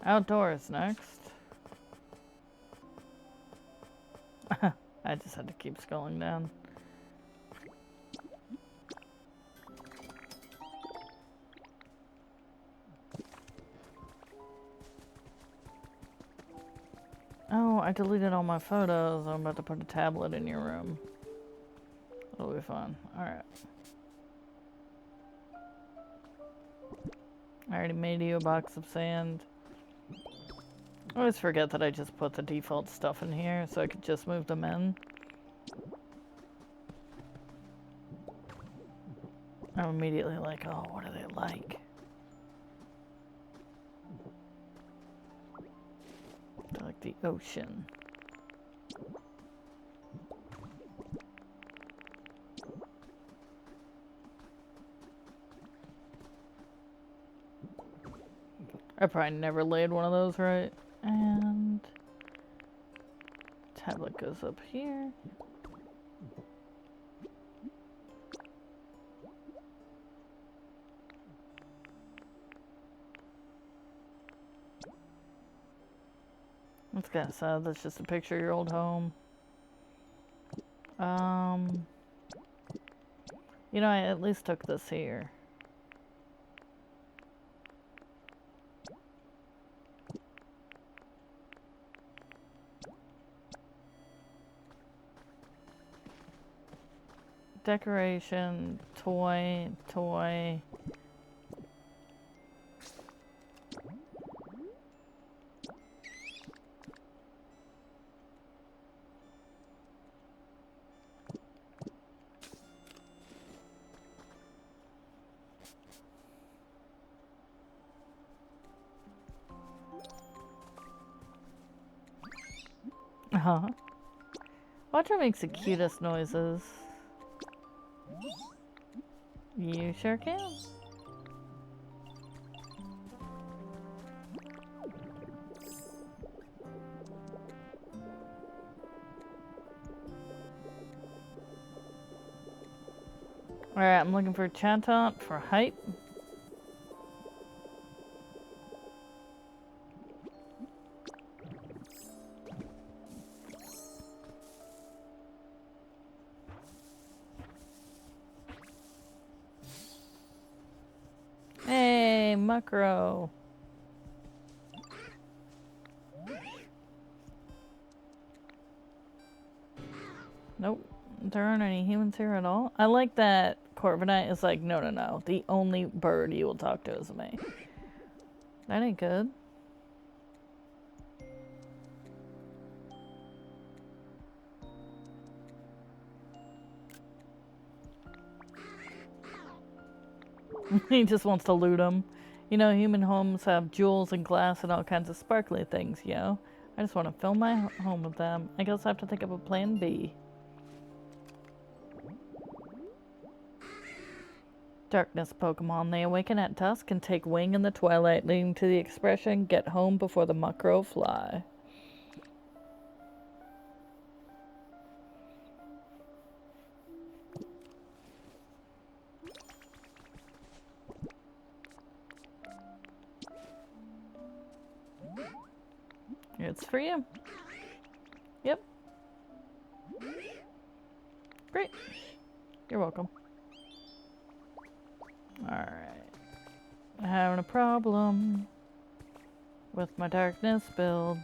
Outdoors next. I just had to keep scrolling down. Oh, I deleted all my photos. I'm about to put a tablet in your room. It'll be fun. Alright. I already made you a box of sand. I always forget that I just put the default stuff in here so I could just move them in. I'm immediately like, oh, what do they like? They like the ocean. I probably never laid one of those right. And tablet goes up here. That's kind of sad. That's just a picture of your old home. You know, I at least took this here. Decoration, toy, toy. Uh-huh. Watch her makes the cutest noises. You sure can. Alright, I'm looking for Chantant for height. Hey, Muckrow. Nope, there aren't any humans here at all. I like that Corviknight is like, no, no, no. The only bird you will talk to is me. That ain't good. He just wants to loot them. You know, human homes have jewels and glass and all kinds of sparkly things, yo. I just want to fill my home with them. I guess I have to think of a plan B. Darkness Pokemon. They awaken at dusk and take wing in the twilight, leading to the expression, get home before the Muckrow fly. It's for you. Yep. Great. You're welcome. Alright. Having a problem with my darkness build.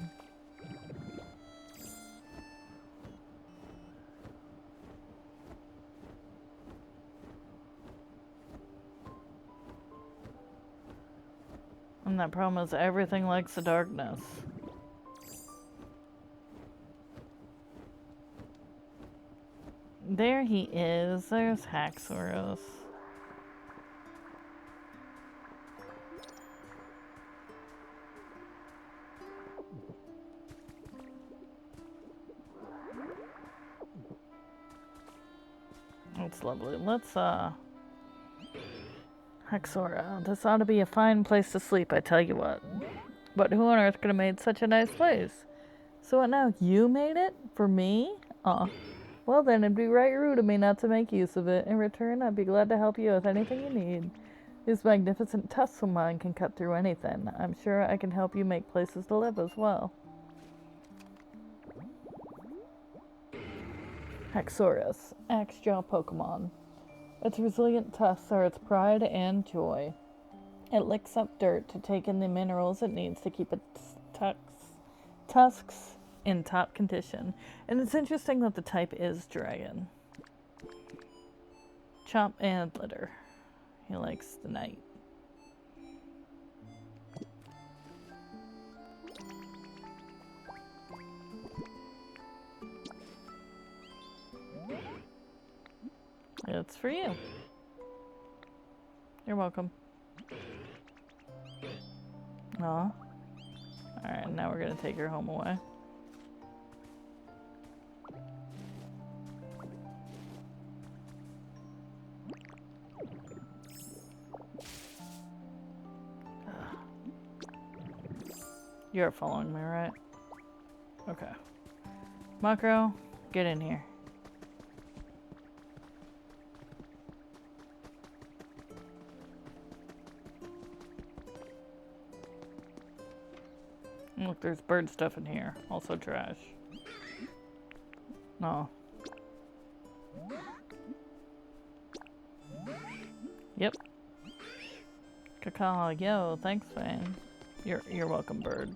And that problem is everything likes the darkness. There he is. There's Haxorus. That's lovely. Let's, Haxora, this ought to be a fine place to sleep, I tell you what. But who on earth could have made such a nice place? So what now? You made it? For me? Aw. Well then, it'd be right rude of me not to make use of it. In return, I'd be glad to help you with anything you need. These magnificent tusks of mine can cut through anything. I'm sure I can help you make places to live as well. Haxorus, Axe-Jaw Pokemon. Its resilient tusks are its pride and joy. It licks up dirt to take in the minerals it needs to keep its tusks in top condition. And it's interesting that the type is dragon. Chop and litter. He likes the night. It's for you. You're welcome. Aw. Alright, now we're gonna take your home away. You're following me, right? Okay. Muckrow, get in here. Look, there's bird stuff in here. Also trash. No. Yep. Caca, yo, thanks, Fang. You're welcome, bird.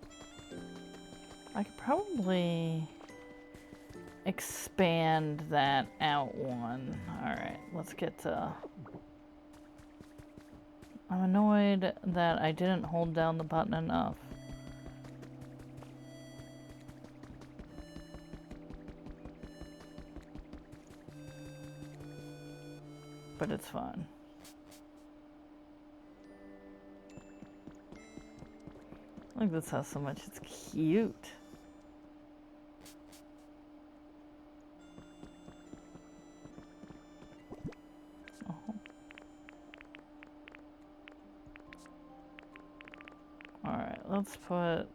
I could probably expand that out one. Alright, let's get to... I'm annoyed that I didn't hold down the button enough. But it's fun. Look, this has so much. It's cute. Oh. Alright, let's put...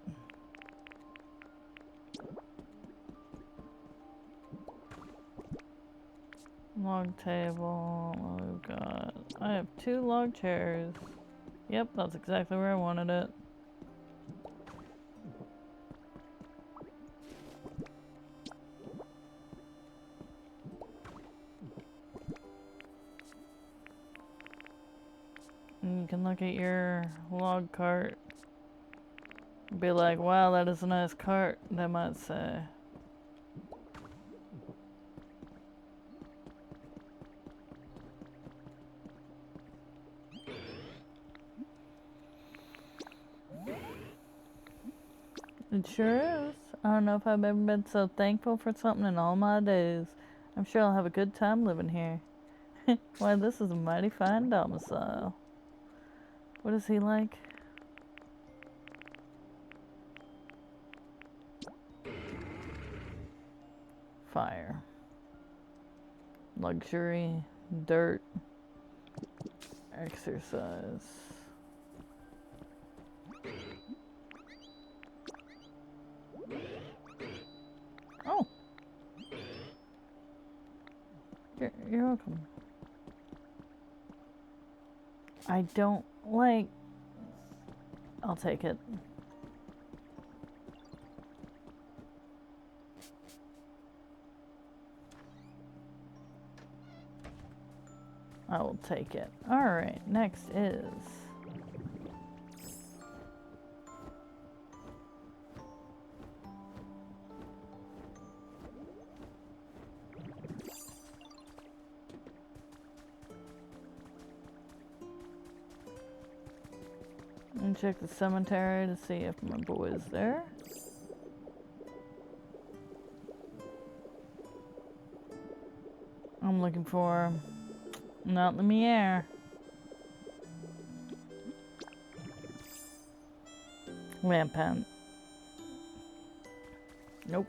log table. What we've got... I have 2 log chairs. Yep, that's exactly where I wanted it. And you can look at your log cart and be like, wow, that is a nice cart, they might say. It sure is. I don't know if I've ever been so thankful for something in all my days. I'm sure I'll have a good time living here. Why, this is a mighty fine domicile. What is he like? Fire. Luxury. Dirt. Exercise. Oh! You're welcome. I don't like... I'll take it. I will take it. Alright, next is... and check the cemetery to see if my boy's there. I'm looking for... not in the air. Rampant. Nope.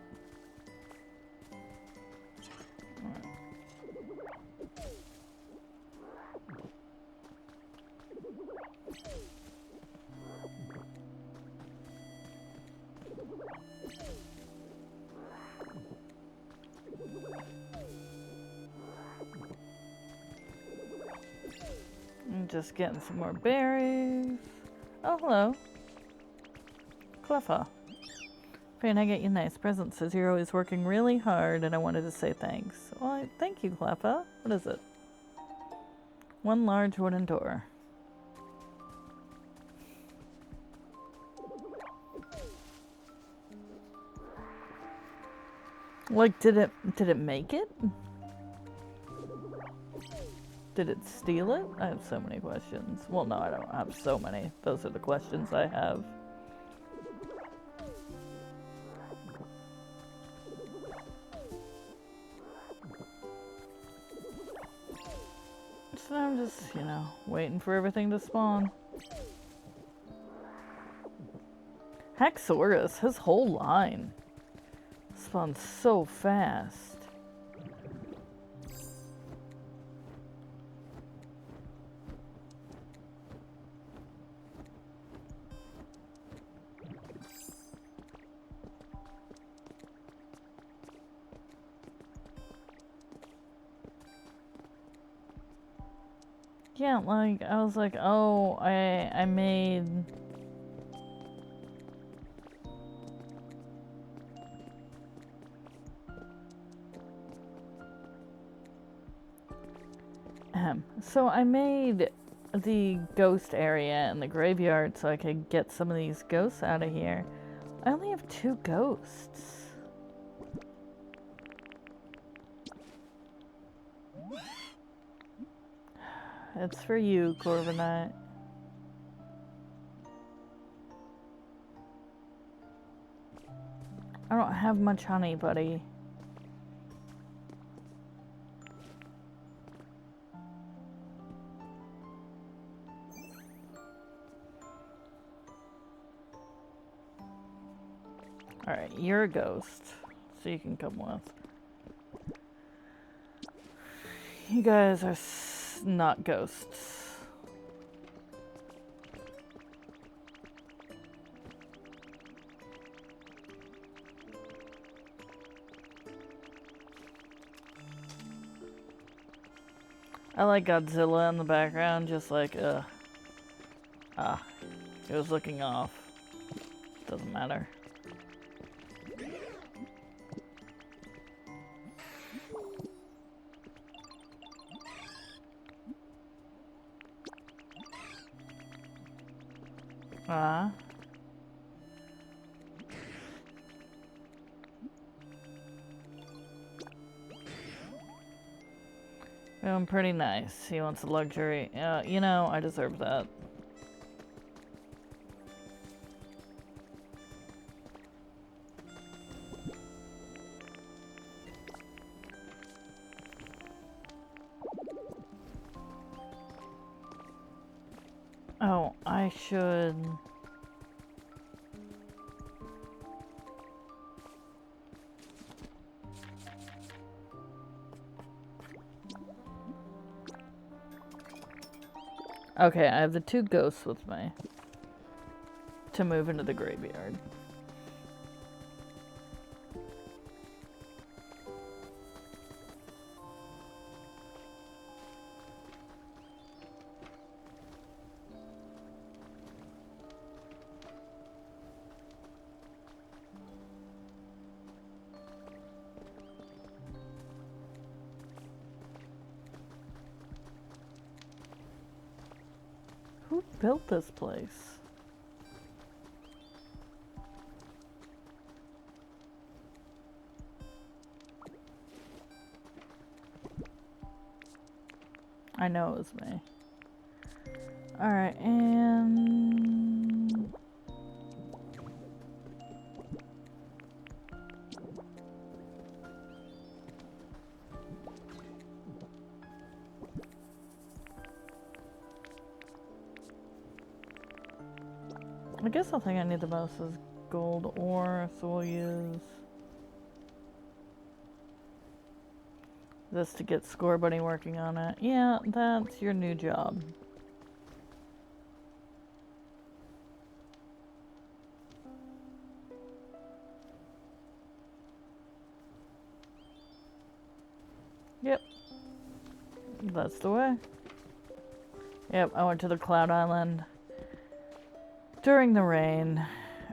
Just getting some more berries. Oh, hello. Cleffa. Fan, I get you nice presents. Says you're always working really hard, and I wanted to say thanks. Well, thank you, Cleffa. What is it? One large wooden door. Like, did it make it? Did it steal it? I have so many questions. Well, no, I don't have so many. Those are the questions I have. So I'm just, you know, waiting for everything to spawn. Haxorus, his whole line spawns so fast. Yeah, like, I was like, oh, I made So I made the ghost area in the graveyard so I could get some of these ghosts out of here. I only have 2 ghosts. It's for you, Corviknight. I don't have much honey, buddy. Alright, you're a ghost, so you can come with. You guys are not ghosts. I like Godzilla in the background, just like, he was looking off. Doesn't matter. Feeling pretty nice. He wants a luxury. You know, I deserve that. Oh, I should... Okay, I have the 2 ghosts with me to move into the graveyard. Who built this place? I know it was me. Alright, and... I guess the thing I need the most is gold ore, so we'll use this to get Score Bunny working on it. Yeah, that's your new job. Yep. That's the way. Yep, I went to the Cloud Island during the rain,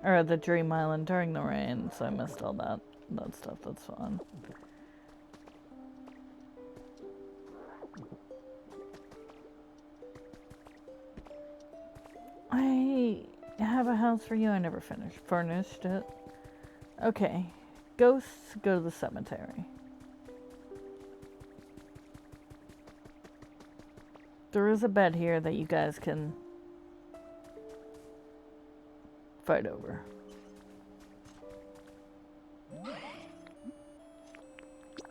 or the Dream Island during the rain, so I missed all that stuff. That's fun. I have a house for you. I never furnished it. Okay, ghosts go to the cemetery. There is a bed here that you guys can fight over.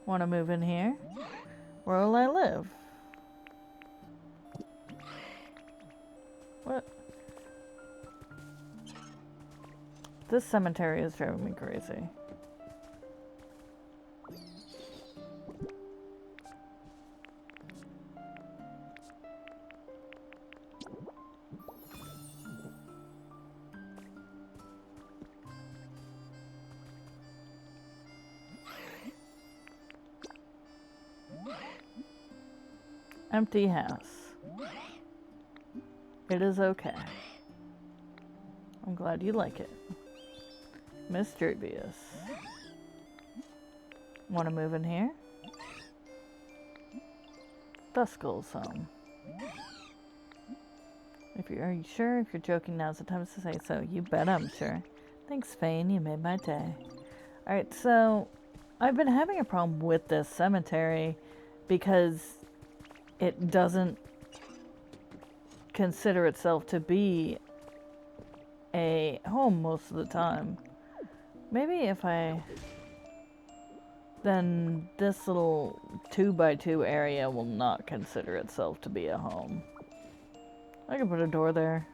Want to move in here? Where will I live? What? This cemetery is driving me crazy. Empty house. It is okay. I'm glad you like it. Mischievous. Want to move in here? Duskull's home. Are you sure? If you're joking, now's the time to say so. You bet I'm sure. Thanks, Fane. You made my day. Alright, so I've been having a problem with this cemetery because it doesn't consider itself to be a home most of the time. Maybe if then this little 2x2 area will not consider itself to be a home. I can put a door there.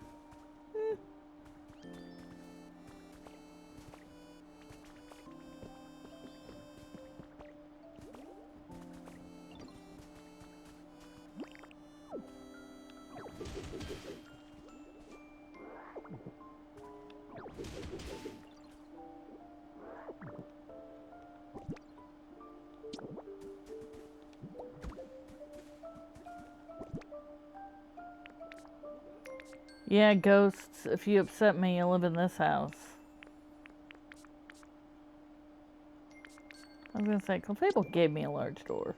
Yeah, ghosts, if you upset me, you live in this house. I was gonna say, Clefable gave me a large door.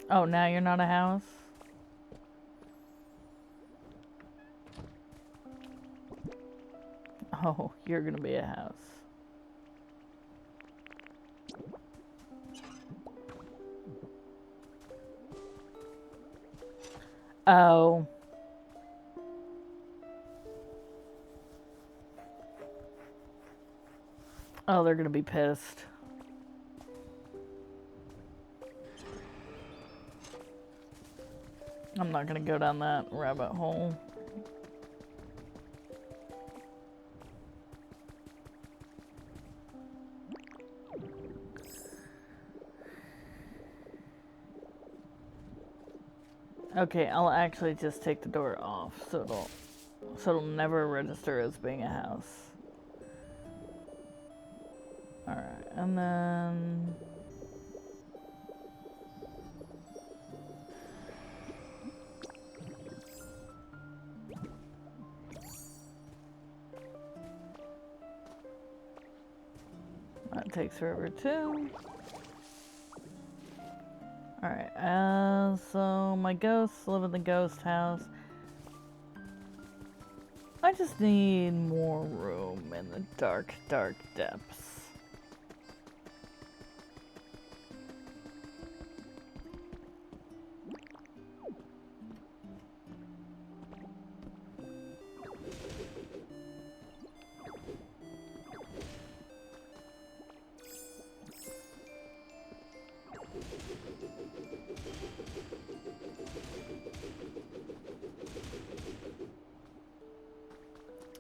Oh, now you're not a house? Oh, you're gonna be a house. Oh. Oh, they're gonna be pissed. I'm not gonna go down that rabbit hole. Okay, I'll actually just take the door off so it'll never register as being a house. Alright, and then that takes forever too. Alright, so my ghosts live in the ghost house. I just need more room in the dark, dark depths.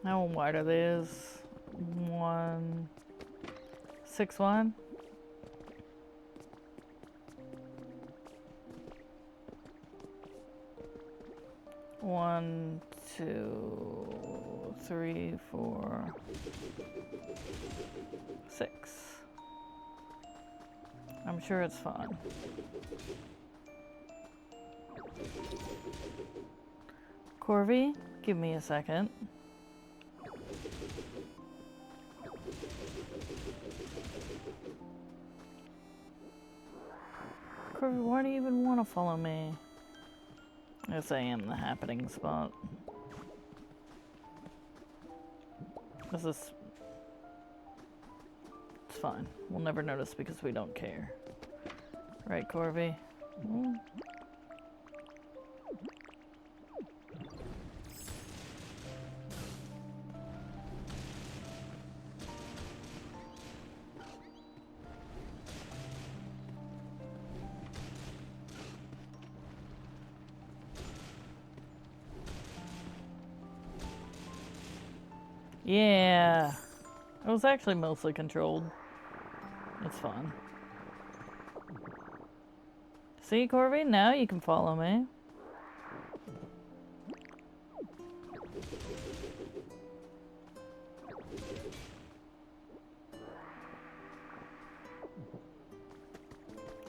How wide are these? 6 1. One, 2, 3, 4, 6. I'm sure it's fun. Corvy, give me a second. Corvy, why do you even want to follow me? Yes, I am the happening spot. This is... It's fine. We'll never notice because we don't care. Right, Corvy? Mm. Yeah, it was actually mostly controlled. It's fun. See, Corvy, now you can follow me.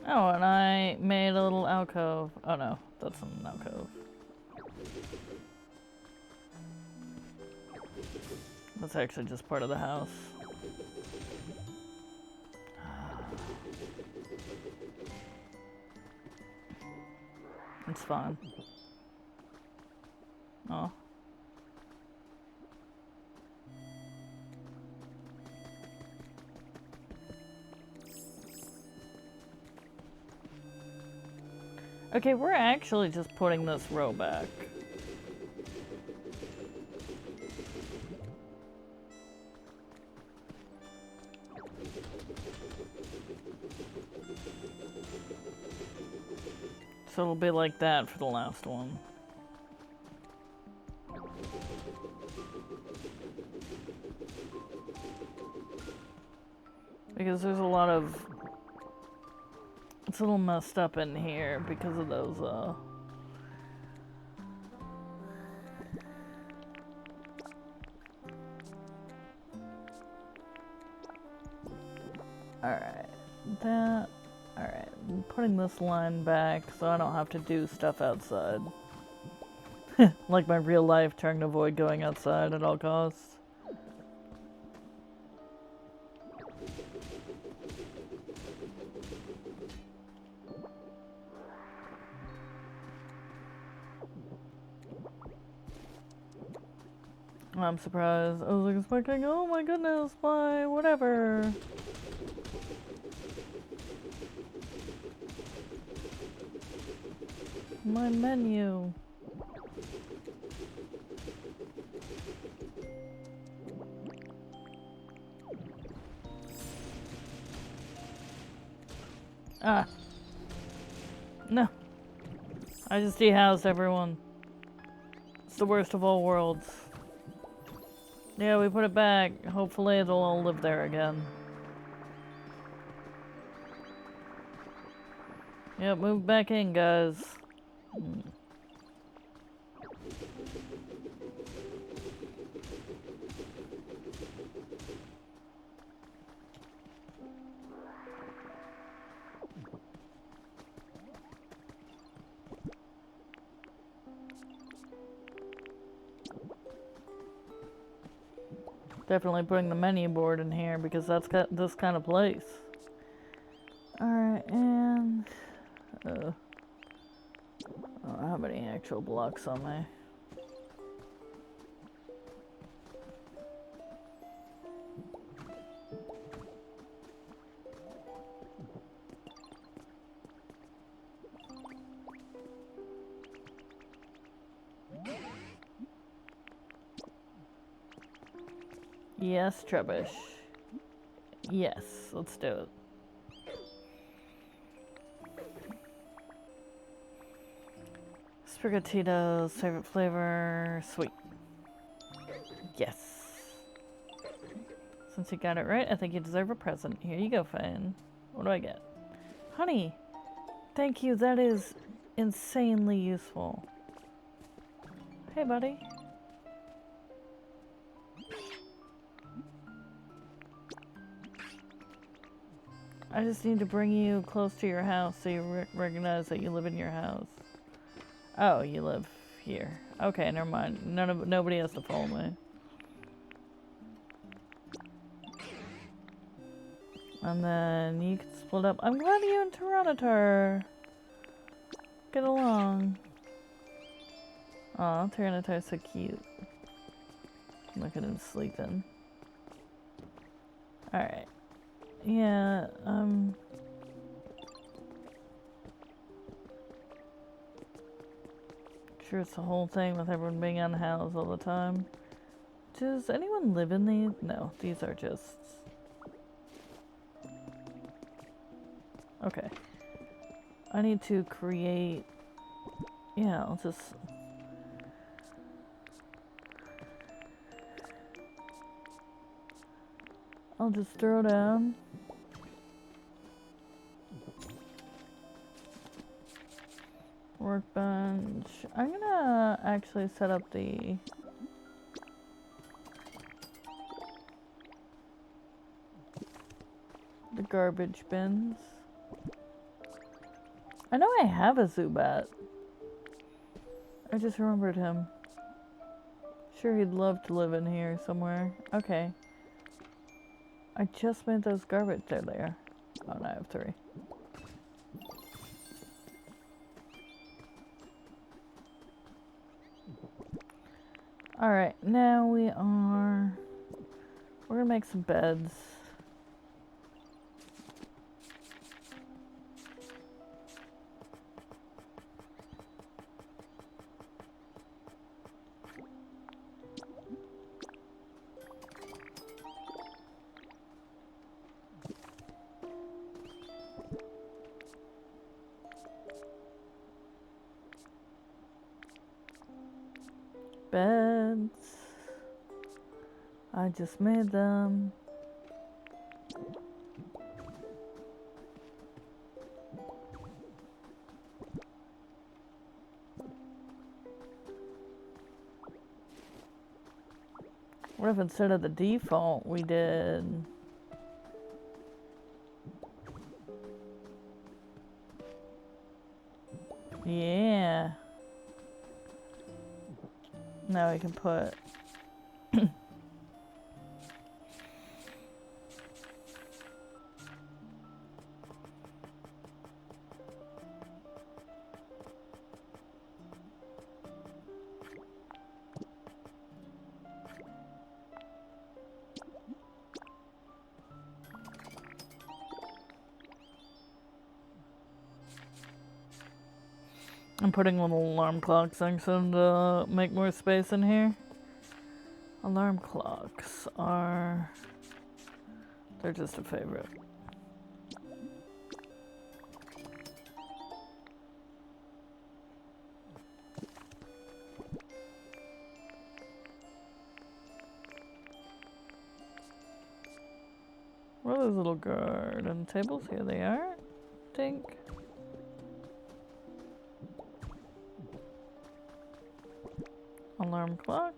Oh, and I made a little alcove. Oh no, that's an alcove. That's actually just part of the house. fine. Oh. Okay, we're actually just putting this row back. So it'll be like that for the last one. Because there's a lot of... It's a little messed up in here because of those, Alright, that... Alright, I'm putting this line back so I don't have to do stuff outside. Like my real life, trying to avoid going outside at all costs. I'm surprised. I was expecting, oh my goodness, why, whatever. My menu. Ah. No. I just dehoused everyone. It's the worst of all worlds. Yeah, we put it back. Hopefully it'll all live there again. Yep, move back in, guys. Definitely putting the menu board in here because that's got this kind of place. Alright, and... I don't have any actual blocks on me. Yes, Trebush. Yes, let's do it. Sprigatito's favorite flavor, sweet. Yes. Since you got it right, I think you deserve a present. Here you go, Fane. What do I get? Honey! Thank you, that is insanely useful. Hey, buddy. I just need to bring you close to your house so you recognize that you live in your house. Oh, you live here. Okay, never mind. Nobody has to follow me. And then you can split up. I'm glad you and Tyranitar get along. Aw, Tyranitar's so cute. Look at him sleeping. Alright. Yeah, sure it's the whole thing with everyone being unhoused all the time. Does anyone live in these? No, these are just... Okay. I need to create... Yeah, I'll just... I'll just throw down. Workbench. I'm gonna actually set up the garbage bins. I know I have a Zubat. I just remembered him. Sure, he'd love to live in here somewhere. Okay. I just made those garbage earlier. Oh, no, I have 3. Alright, now we're gonna make some beds. Beds. I just made them. What if instead of the default we did... Yeah. Now we can put... I'm putting little alarm clocks on some to make more space in here. Alarm clocks are... they're just a favorite. Where are those little garden tables? Here they are, I think. Alarm clock.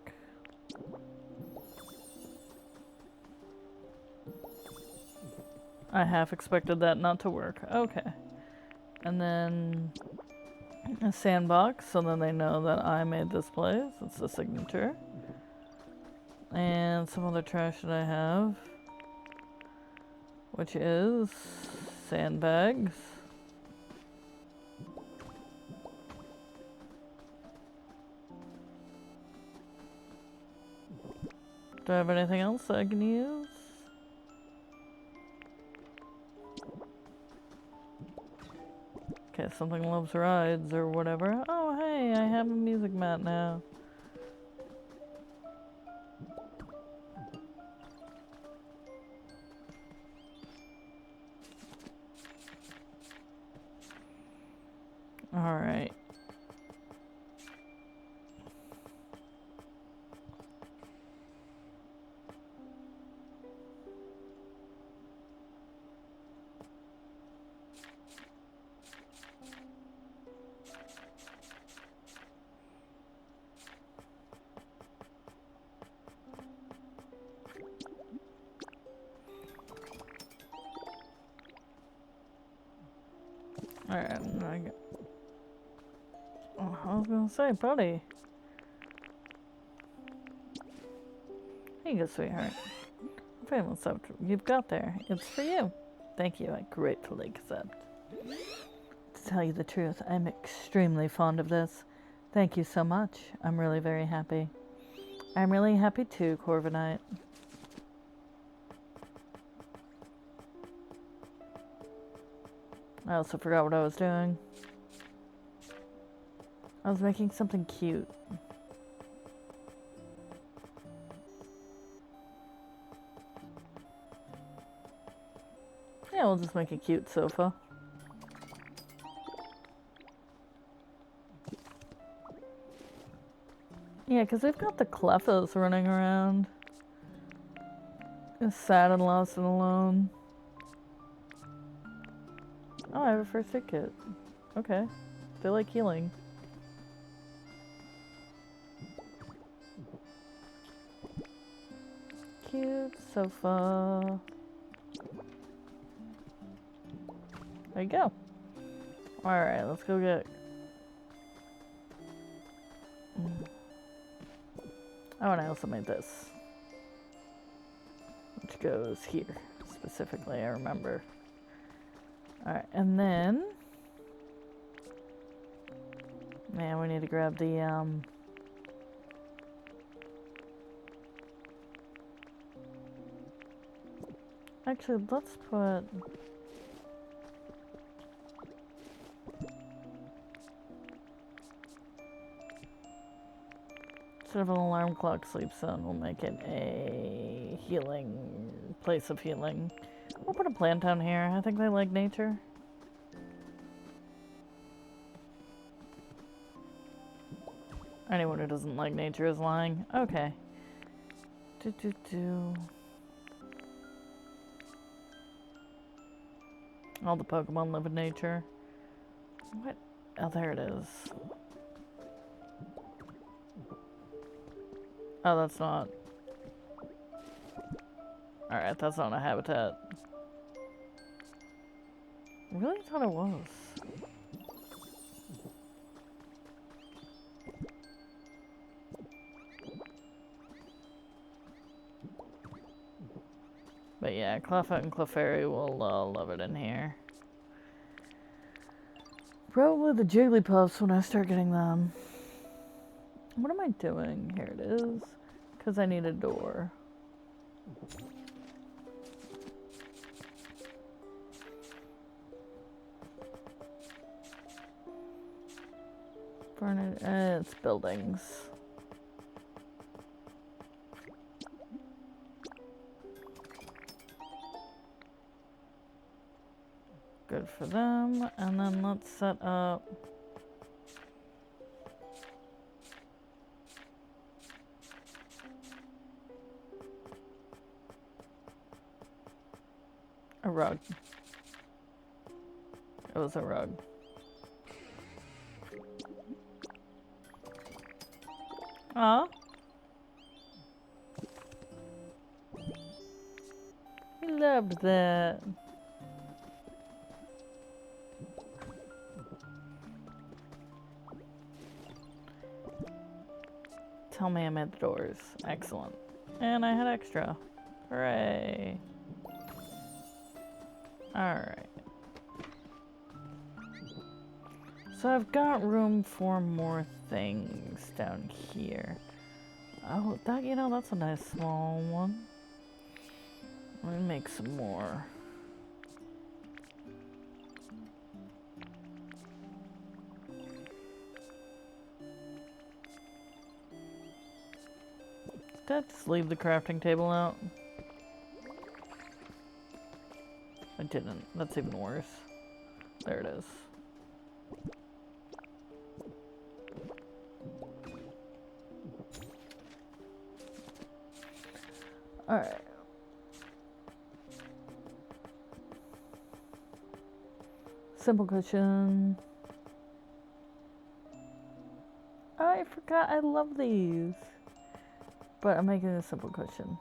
I half expected that not to work. Okay. And then a sandbox, so then they know that I made this place. It's the signature. And some other trash that I have, which is sandbags. Do I have anything else that I can use? Okay, something loves rides or whatever. Oh, hey, I have a music mat now. Alright. Alright, oh, I was gonna say, buddy. Here you go, sweetheart. The famous stuff you've got there. It's for you. Thank you, I gratefully accept. To tell you the truth, I'm extremely fond of this. Thank you so much. I'm really very happy. I'm really happy too, Corviknight. I also forgot what I was doing. I was making something cute. Yeah, we'll just make a cute sofa. Yeah, because we've got the Cleffos running around. Just sad and lost and alone. Oh, I have a first aid kit. Okay. They like healing. Cute sofa. There you go. Alright, let's go get... Oh, and I also made this. Which goes here. Specifically, I remember. Alright, and then... Man, we need to grab the, Actually, let's put... Instead of an alarm clock sleep zone, we'll make it a healing place of healing. We'll put a plant down here. I think they like nature. Anyone who doesn't like nature is lying. Okay. All the Pokemon live in nature. What? Oh, there it is. Oh, that's not. Alright, that's not a habitat. Really thought it was. But yeah, Cleffa and Clefairy will love it in here. Probably the Jigglypuffs when I start getting them. What am I doing? Here it is. Because I need a door. It's buildings. Good for them. And then let's set up a rug. It was a rug. Aw. He loved that. Tell me I made the doors. Excellent. And I had extra. Hooray. Alright. So I've got room for more things down here. Oh, that, you know, that's a nice small one. Let me make some more. Did I just leave the crafting table out? I didn't. That's even worse. There it is. Alright. Simple cushion. Oh, I forgot I love these. But I'm making a simple cushion.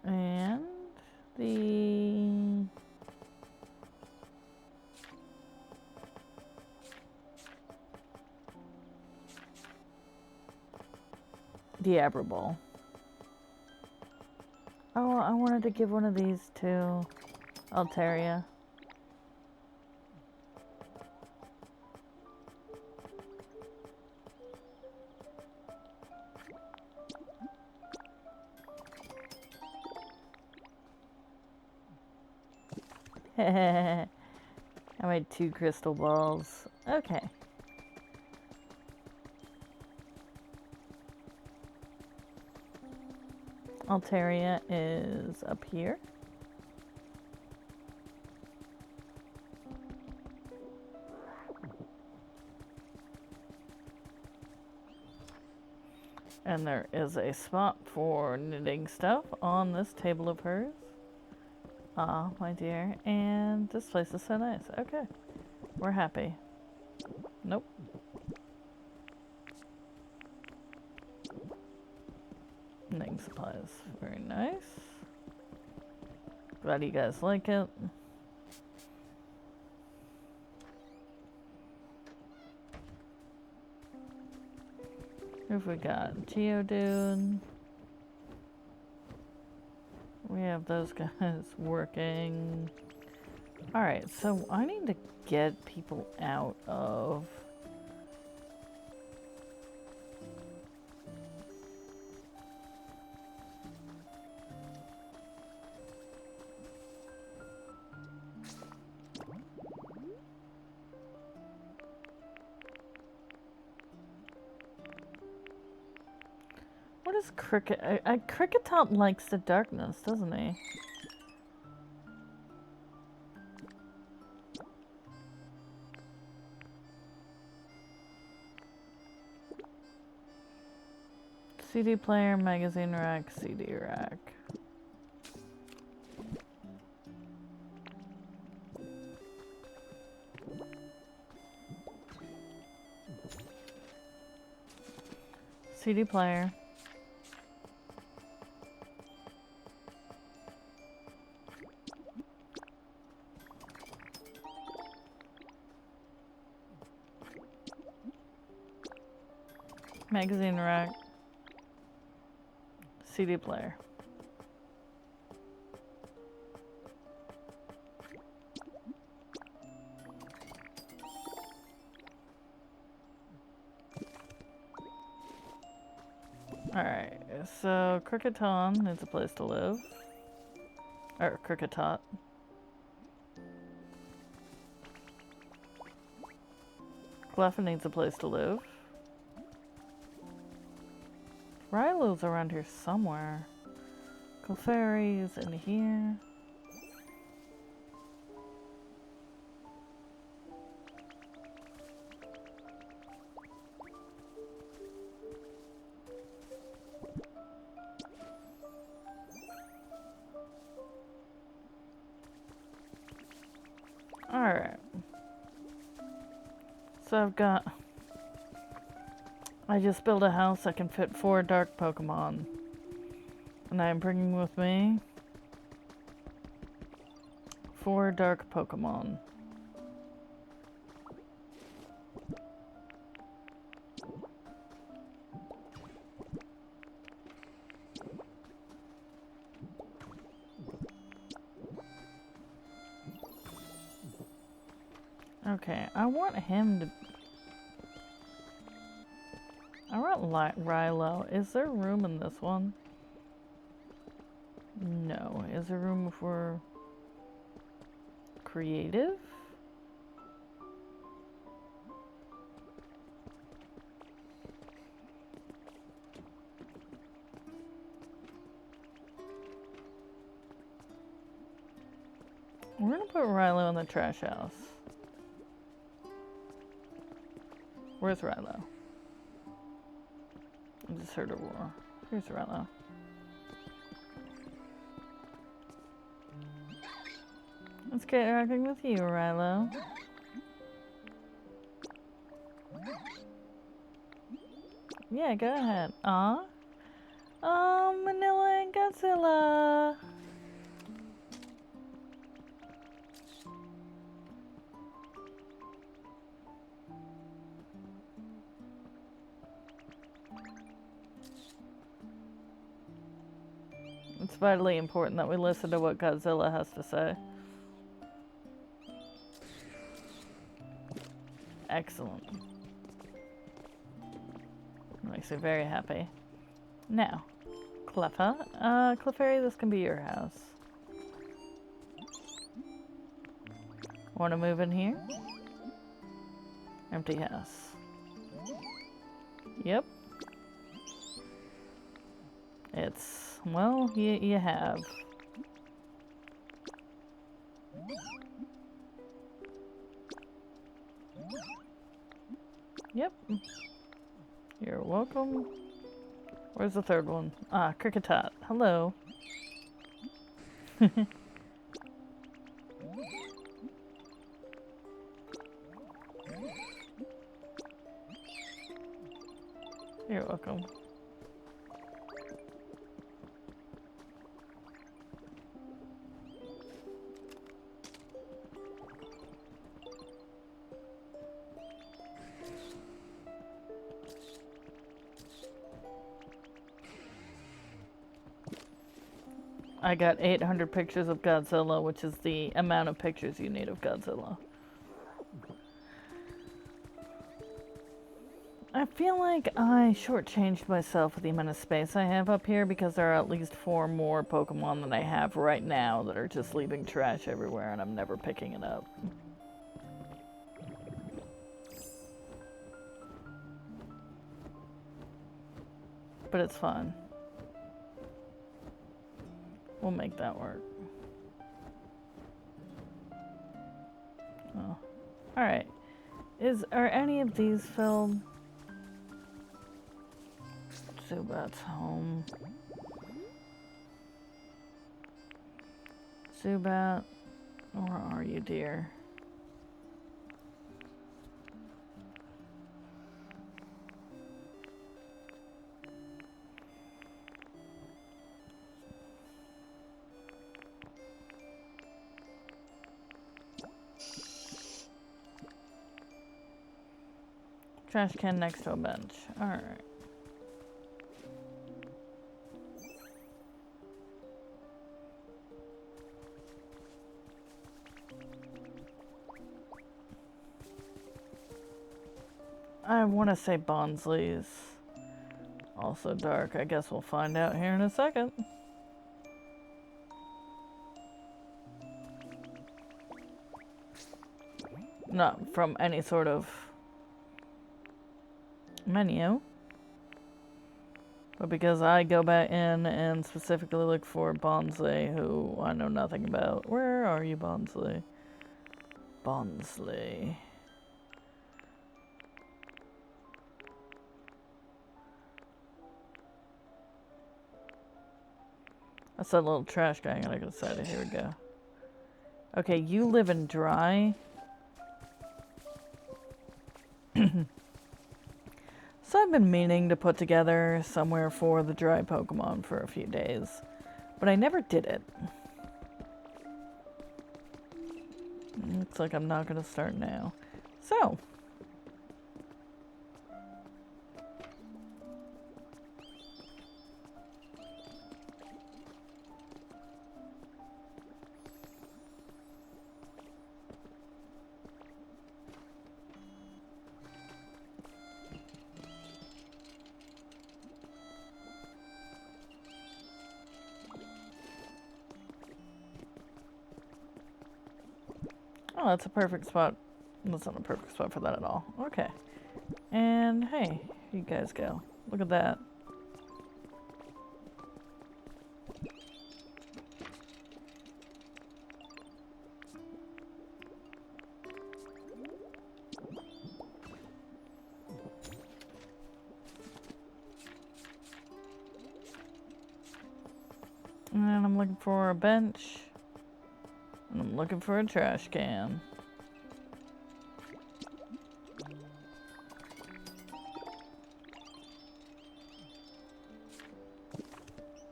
And the Abra Ball. Oh, I wanted to give one of these to Altaria. I made 2 crystal balls. Okay. Altaria is up here. And there is a spot for knitting stuff on this table of hers. Ah, my dear. And this place is so nice. Okay. We're happy. Nope. Knitting supplies. Very nice. Glad you guys like it. Who have we got? Geodude. We have those guys working. Alright, so I need to get people out of What is Cricket? Cricketot likes the darkness, doesn't he? CD player, magazine rack, CD rack. CD player. Magazine rack. CD player. Alright, so Cricketon needs a place to live. Or Cricketot. Cleffa needs a place to live. Rylo's around here somewhere. Clefairy is in here. Alright. So I just built a house that can fit 4 dark Pokemon. And I am bringing with me 4 dark Pokemon. Okay, I want him to... I want Rilo. Is there room in this one? No. Is there room for... creative? We're gonna put Rilo in the trash house. Where's Rilo? I just heard a roar. Here's Rilo. Let's get interacting with you, Rilo. Yeah, go ahead. Aw. Oh, Manila and Godzilla. It's vitally important that we listen to what Godzilla has to say. Excellent. Makes me very happy. Now, Cleffa. Clefairy, this can be your house. Want to move in here? Empty house. Yep. It's, well, you have. Yep. You're welcome. Where's the third one? Ah, Cricketot. Hello. You're welcome. I got 800 pictures of Godzilla, which is the amount of pictures you need of Godzilla. I feel like I shortchanged myself with the amount of space I have up here because there are at least 4 more Pokemon than I have right now that are just leaving trash everywhere and I'm never picking it up. But it's fun. We'll make that work. Oh. Alright. Are any of these filled? Zubat's home. Zubat, where are you, dear? Trash can next to a bench. Alright. I want to say Bonsly's also dark. I guess we'll find out here in a second. Not from any sort of menu, but because I go back in and specifically look for Bonsly, who I know nothing about. Where are you, Bonsly? Bonsly. That's that little trash guy. I'm gonna go inside it. Here we go. Okay, you live in dry. So I've been meaning to put together somewhere for the dry Pokemon for a few days, but I never did it. Looks like I'm not gonna start now. So. Oh, that's a perfect spot. That's not a perfect spot for that at all. Okay. And hey, here you guys go. Look at that. And I'm looking for a bench. And I'm looking for a trash can.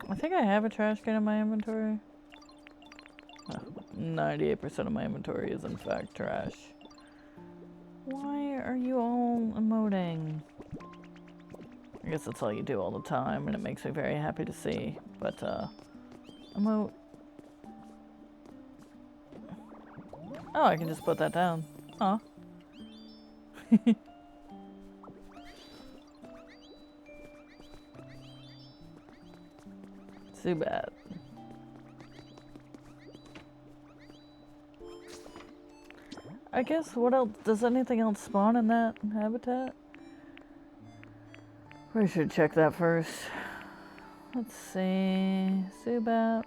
I think I have a trash can in my inventory. 98% of my inventory is in fact trash. Why are you all emoting? I guess that's all you do all the time, and it makes me very happy to see. But, emote. Oh, I can just put that down. Huh. Too bad. I guess what else? Does anything else spawn in that habitat? We should check that first. Let's see. Zubat.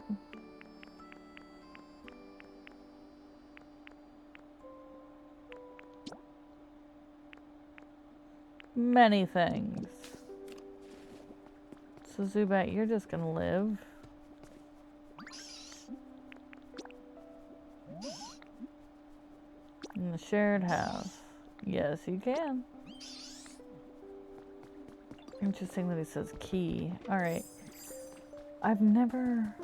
Many things. So Zubat, you're just gonna live. In the shared house. Yes, you can. Interesting that he says key. Alright. I've never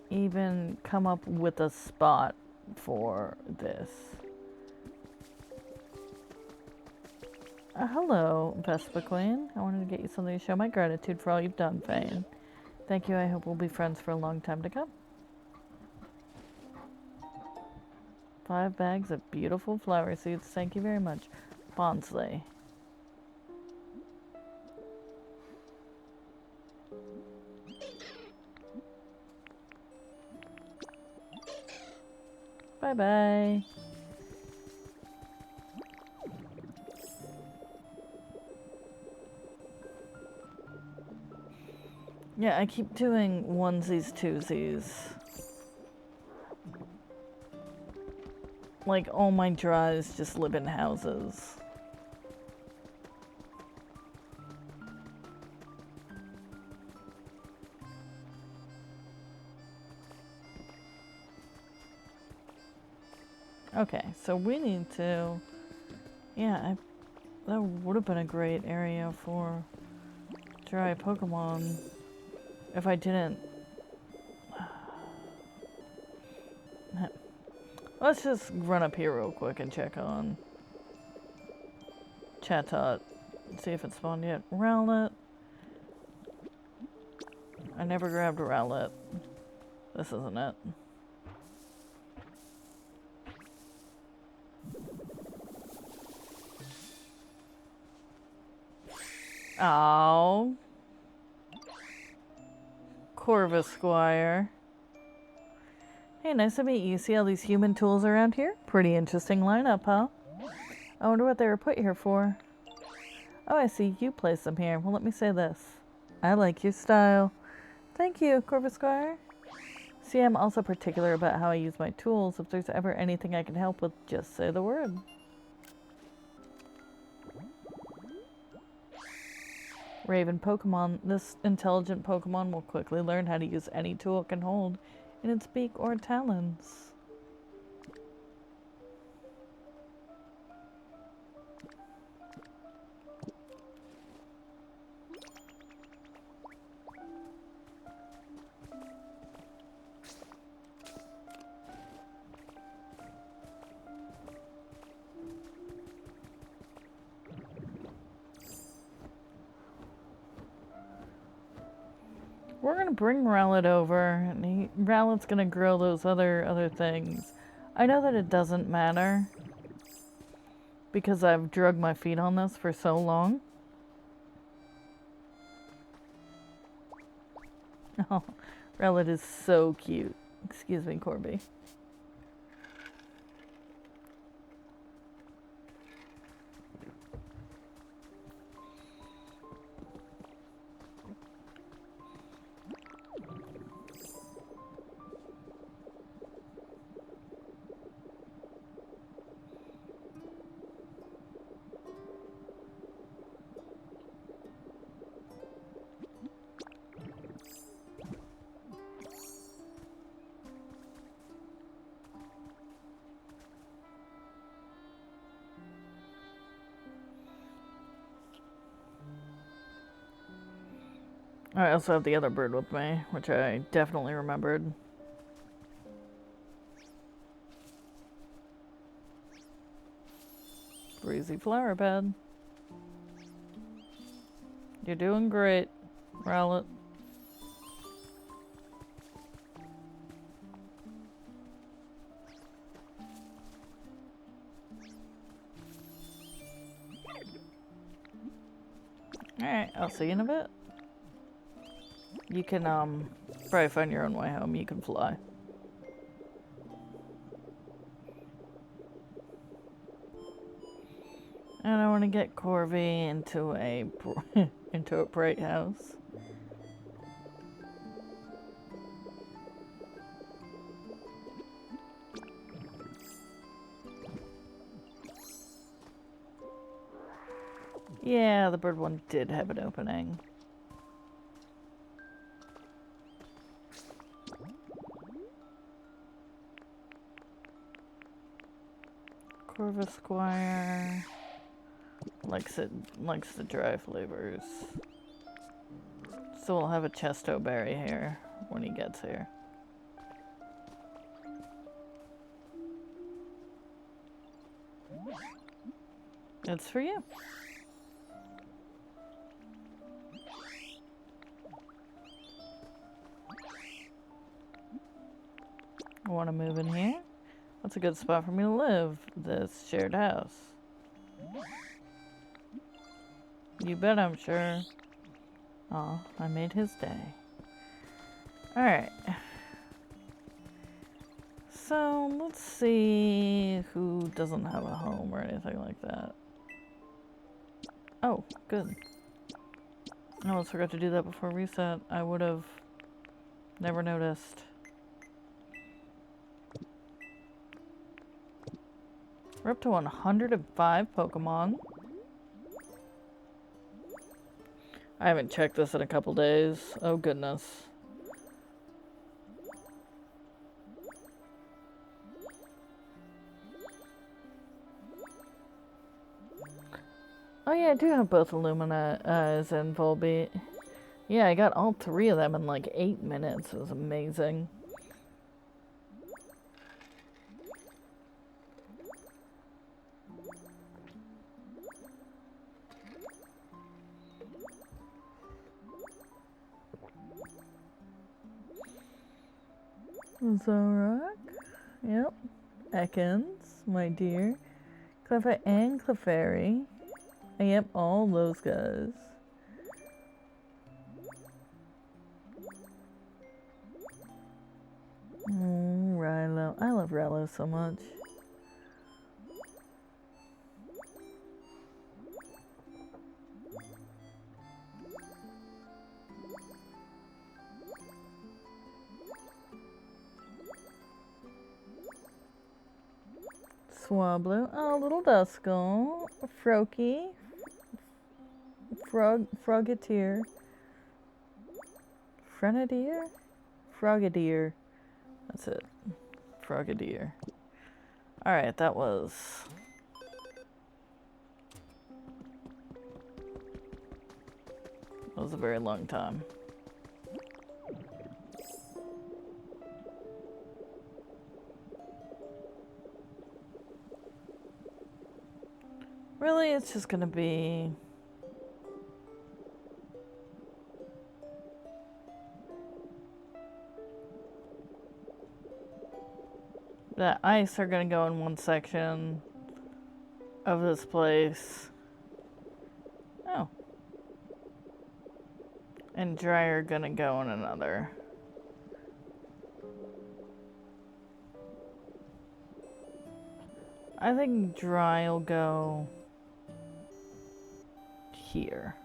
even come up with a spot for this. Hello, Vespa Queen. I wanted to get you something to show my gratitude for all you've done, Fane. Thank you. I hope we'll be friends for a long time to come. 5 bags of beautiful flower seeds. Thank you very much. Bonsly. Bye-bye. Yeah, I keep doing onesies, twosies. Like, all my dries just live in houses. Okay, so we need to... Yeah, that would have been a great area for dry Pokemon if I didn't... Let's just run up here real quick and check on Chatot. See if it spawned yet. Rowlet. I never grabbed a Rowlet. This isn't it. Oh. Corvisquire. Hey, nice to meet you. See all these human tools around here? Pretty interesting lineup, huh? I wonder what they were put here for. Oh, I see you placed them here. Well, let me say this. I like your style. Thank you, Corvisquire. See, I'm also particular about how I use my tools. If there's ever anything I can help with, just say the word. Raven Pokemon. This intelligent Pokemon will quickly learn how to use any tool it can hold in its beak or talons. We're gonna bring Rowlet over, and Rowlet's gonna grill those other things. I know that it doesn't matter, because I've drugged my feet on this for so long. Oh, Rowlet is so cute. Excuse me, Corby. I also have the other bird with me, which I definitely remembered. Breezy flower bed. You're doing great, Rowlet. Alright, I'll see you in a bit. You can, probably find your own way home. You can fly. And I want to get Corby into a into a bright house. Yeah, the bird one did have an opening. Corvisquire likes the dry flavors. So we'll have a Chesto berry here when he gets here. It's for you. I want to move in here. What's a good spot for me to live? This shared house. You bet I'm sure. Aw, I made his day. Alright. So, let's see who doesn't have a home or anything like that. Oh, good. I almost forgot to do that before reset. I would have never noticed. We're up to 105 Pokemon. I haven't checked this in a couple days. Oh goodness. Oh yeah, I do have both Illumina and Volbeat. Yeah, I got all three of them in like 8 minutes. It was amazing. Zorak. Yep. Ekans, my dear. Cleffa and Clefairy. Yep, all those guys. Rilo. I love Rilo so much. Swablu. Oh, little Duskull. Froakie. Frogadier. Frenadier? Frogadier. That's it. Frogadier. Alright, that was... That was a very long time. Really, it's just gonna be... The ice are gonna go in one section of this place. Oh. And dry are gonna go in another. I think dry will go here.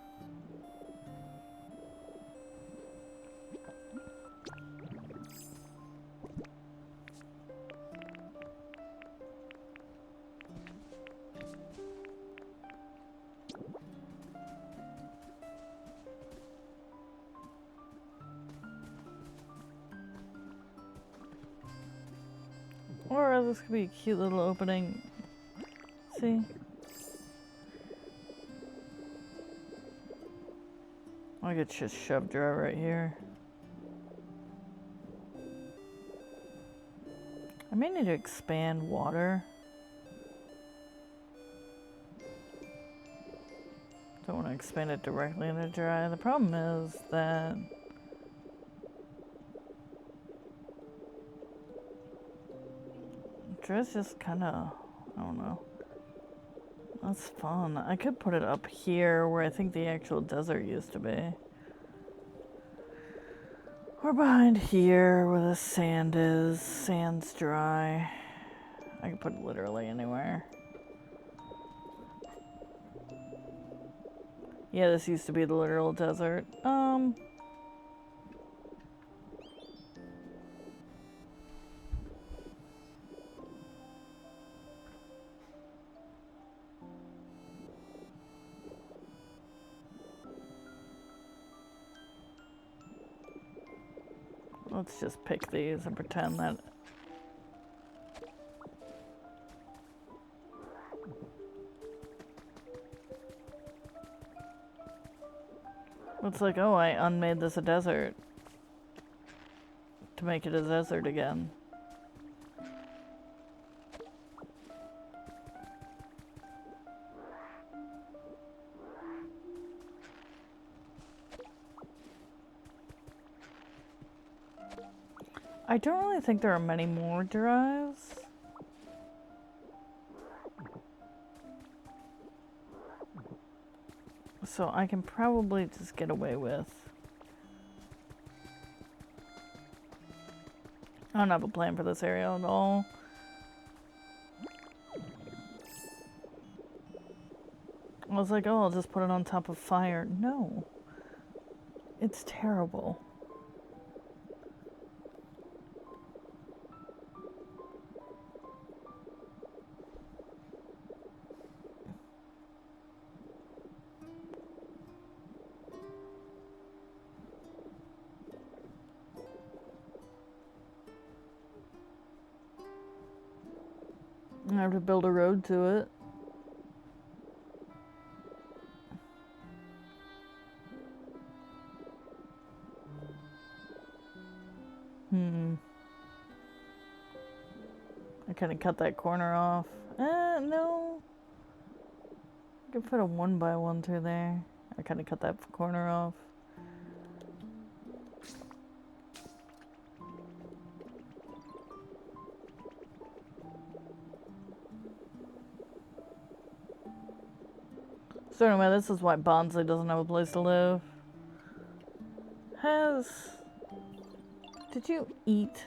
Or this could be a cute little opening. See? I could just shove dry right here. I may need to expand water. Don't want to expand it directly into dry. The problem is that dry's just kind of, I don't know. That's fun. I could put it up here where I think the actual desert used to be. Or behind here where the sand is. Sand's dry. I could put it literally anywhere. Yeah, this used to be the literal desert. Let's just pick these and pretend that... It's like, oh, I unmade this a desert. To make it a desert again. I don't really think there are many more drives. So I can probably just get away with. I don't have a plan for this area at all. I was like, oh, I'll just put it on top of fire. No. It's terrible. I have to build a road to it. I kind of cut that corner off. No. I could put a 1x1 through there. I kind of cut that corner off. So anyway, this is why Bonsley doesn't have a place to live. Did you eat?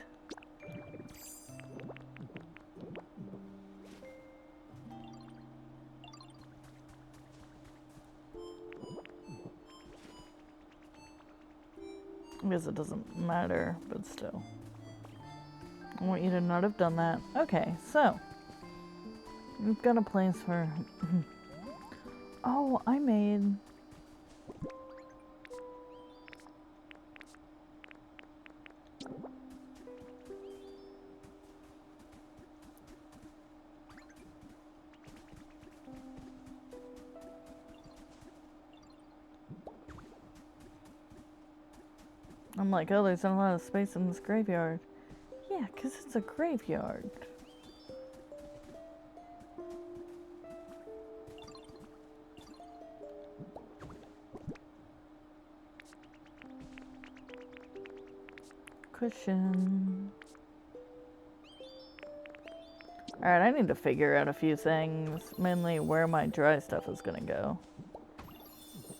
I guess it doesn't matter, but still. I want you to not have done that. Okay, so. We've got a place for... Oh, I made... I'm like, oh, there's not a lot of space in this graveyard. Yeah, because it's a graveyard. Cushion. Alright, I need to figure out a few things. Mainly where my dry stuff is gonna go.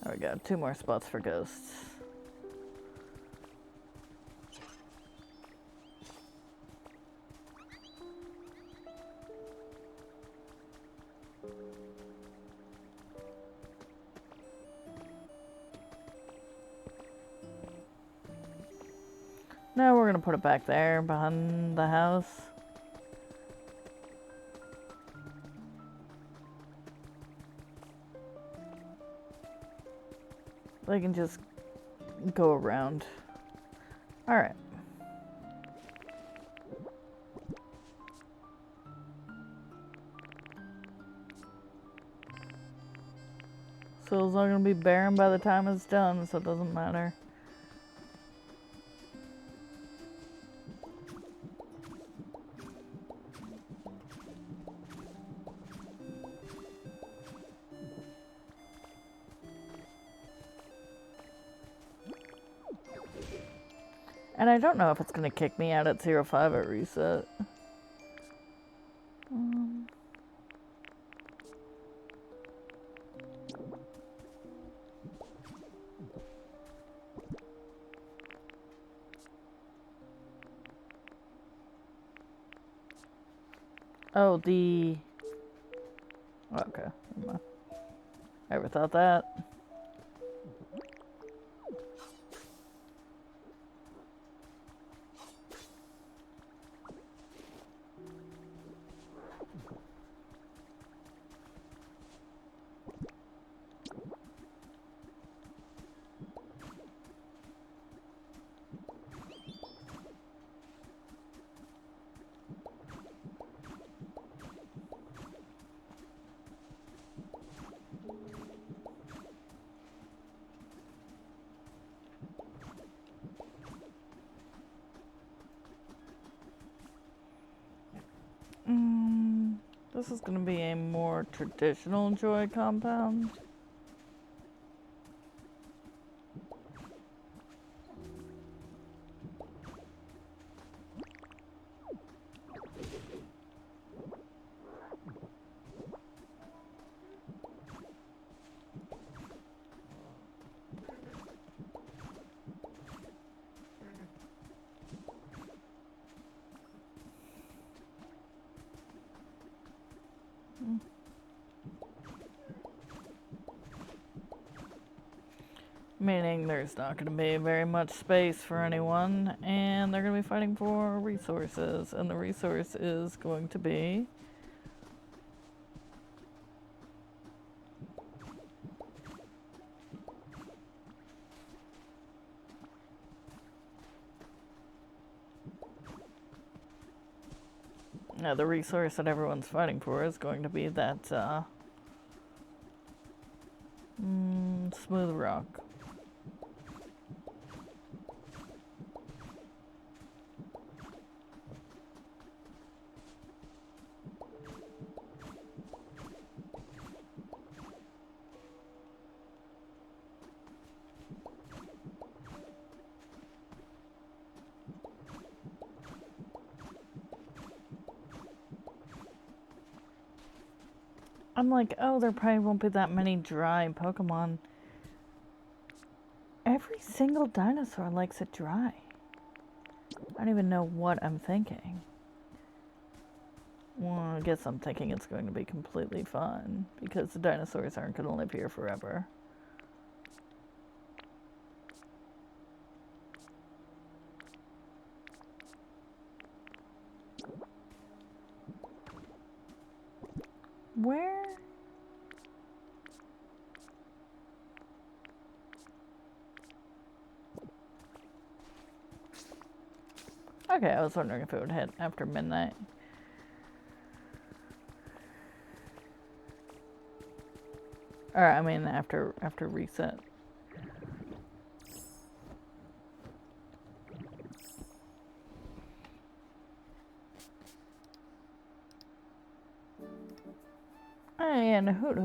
There we go, 2 more spots for ghosts. Now we're gonna put it back there behind the house. They can just go around. Alright. So it's not gonna be barren by the time it's done, so it doesn't matter. And I don't know if it's gonna kick me out at 05 at reset. Oh, the... Okay. I never thought that. This is going to be a more traditional joy compound. Meaning there's not going to be very much space for anyone, and they're going to be fighting for resources, and the resource is going to be the resource that everyone's fighting for is going to be that smooth rock. I'm like, oh, there probably won't be that many dry Pokemon. Every single dinosaur likes it dry. I don't even know what I'm thinking. Well, I guess I'm thinking it's going to be completely fun, because the dinosaurs aren't going to live here forever. Where? Okay, I was wondering if it would hit after midnight. Or, I mean, after reset. And Hoot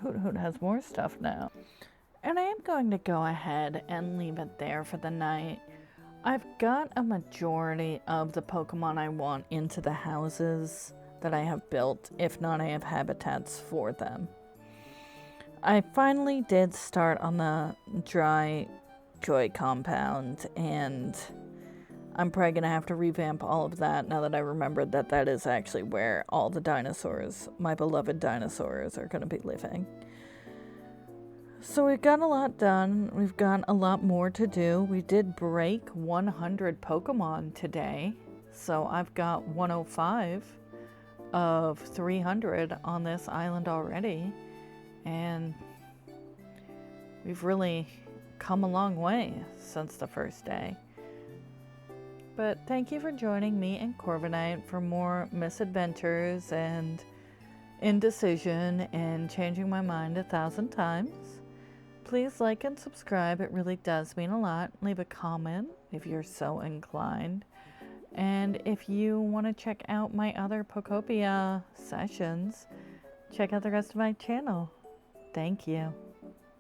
Hoot has more stuff now. And I am going to go ahead and leave it there for the night. I've got a majority of the Pokemon I want into the houses that I have built. If not, I have habitats for them. I finally did start on the dry joy compound, and I'm probably going to have to revamp all of that now that I remembered that that is actually where all the dinosaurs, my beloved dinosaurs, are going to be living. So we've got a lot done. We've got a lot more to do. We did break 100 Pokemon today. So I've got 105 of 300 on this island already. And we've really come a long way since the first day. But thank you for joining me and Corviknight for more misadventures and indecision and changing my mind 1,000 times. Please like and subscribe. It really does mean a lot. Leave a comment if you're so inclined. And if you want to check out my other Pokopia sessions, check out the rest of my channel. Thank you.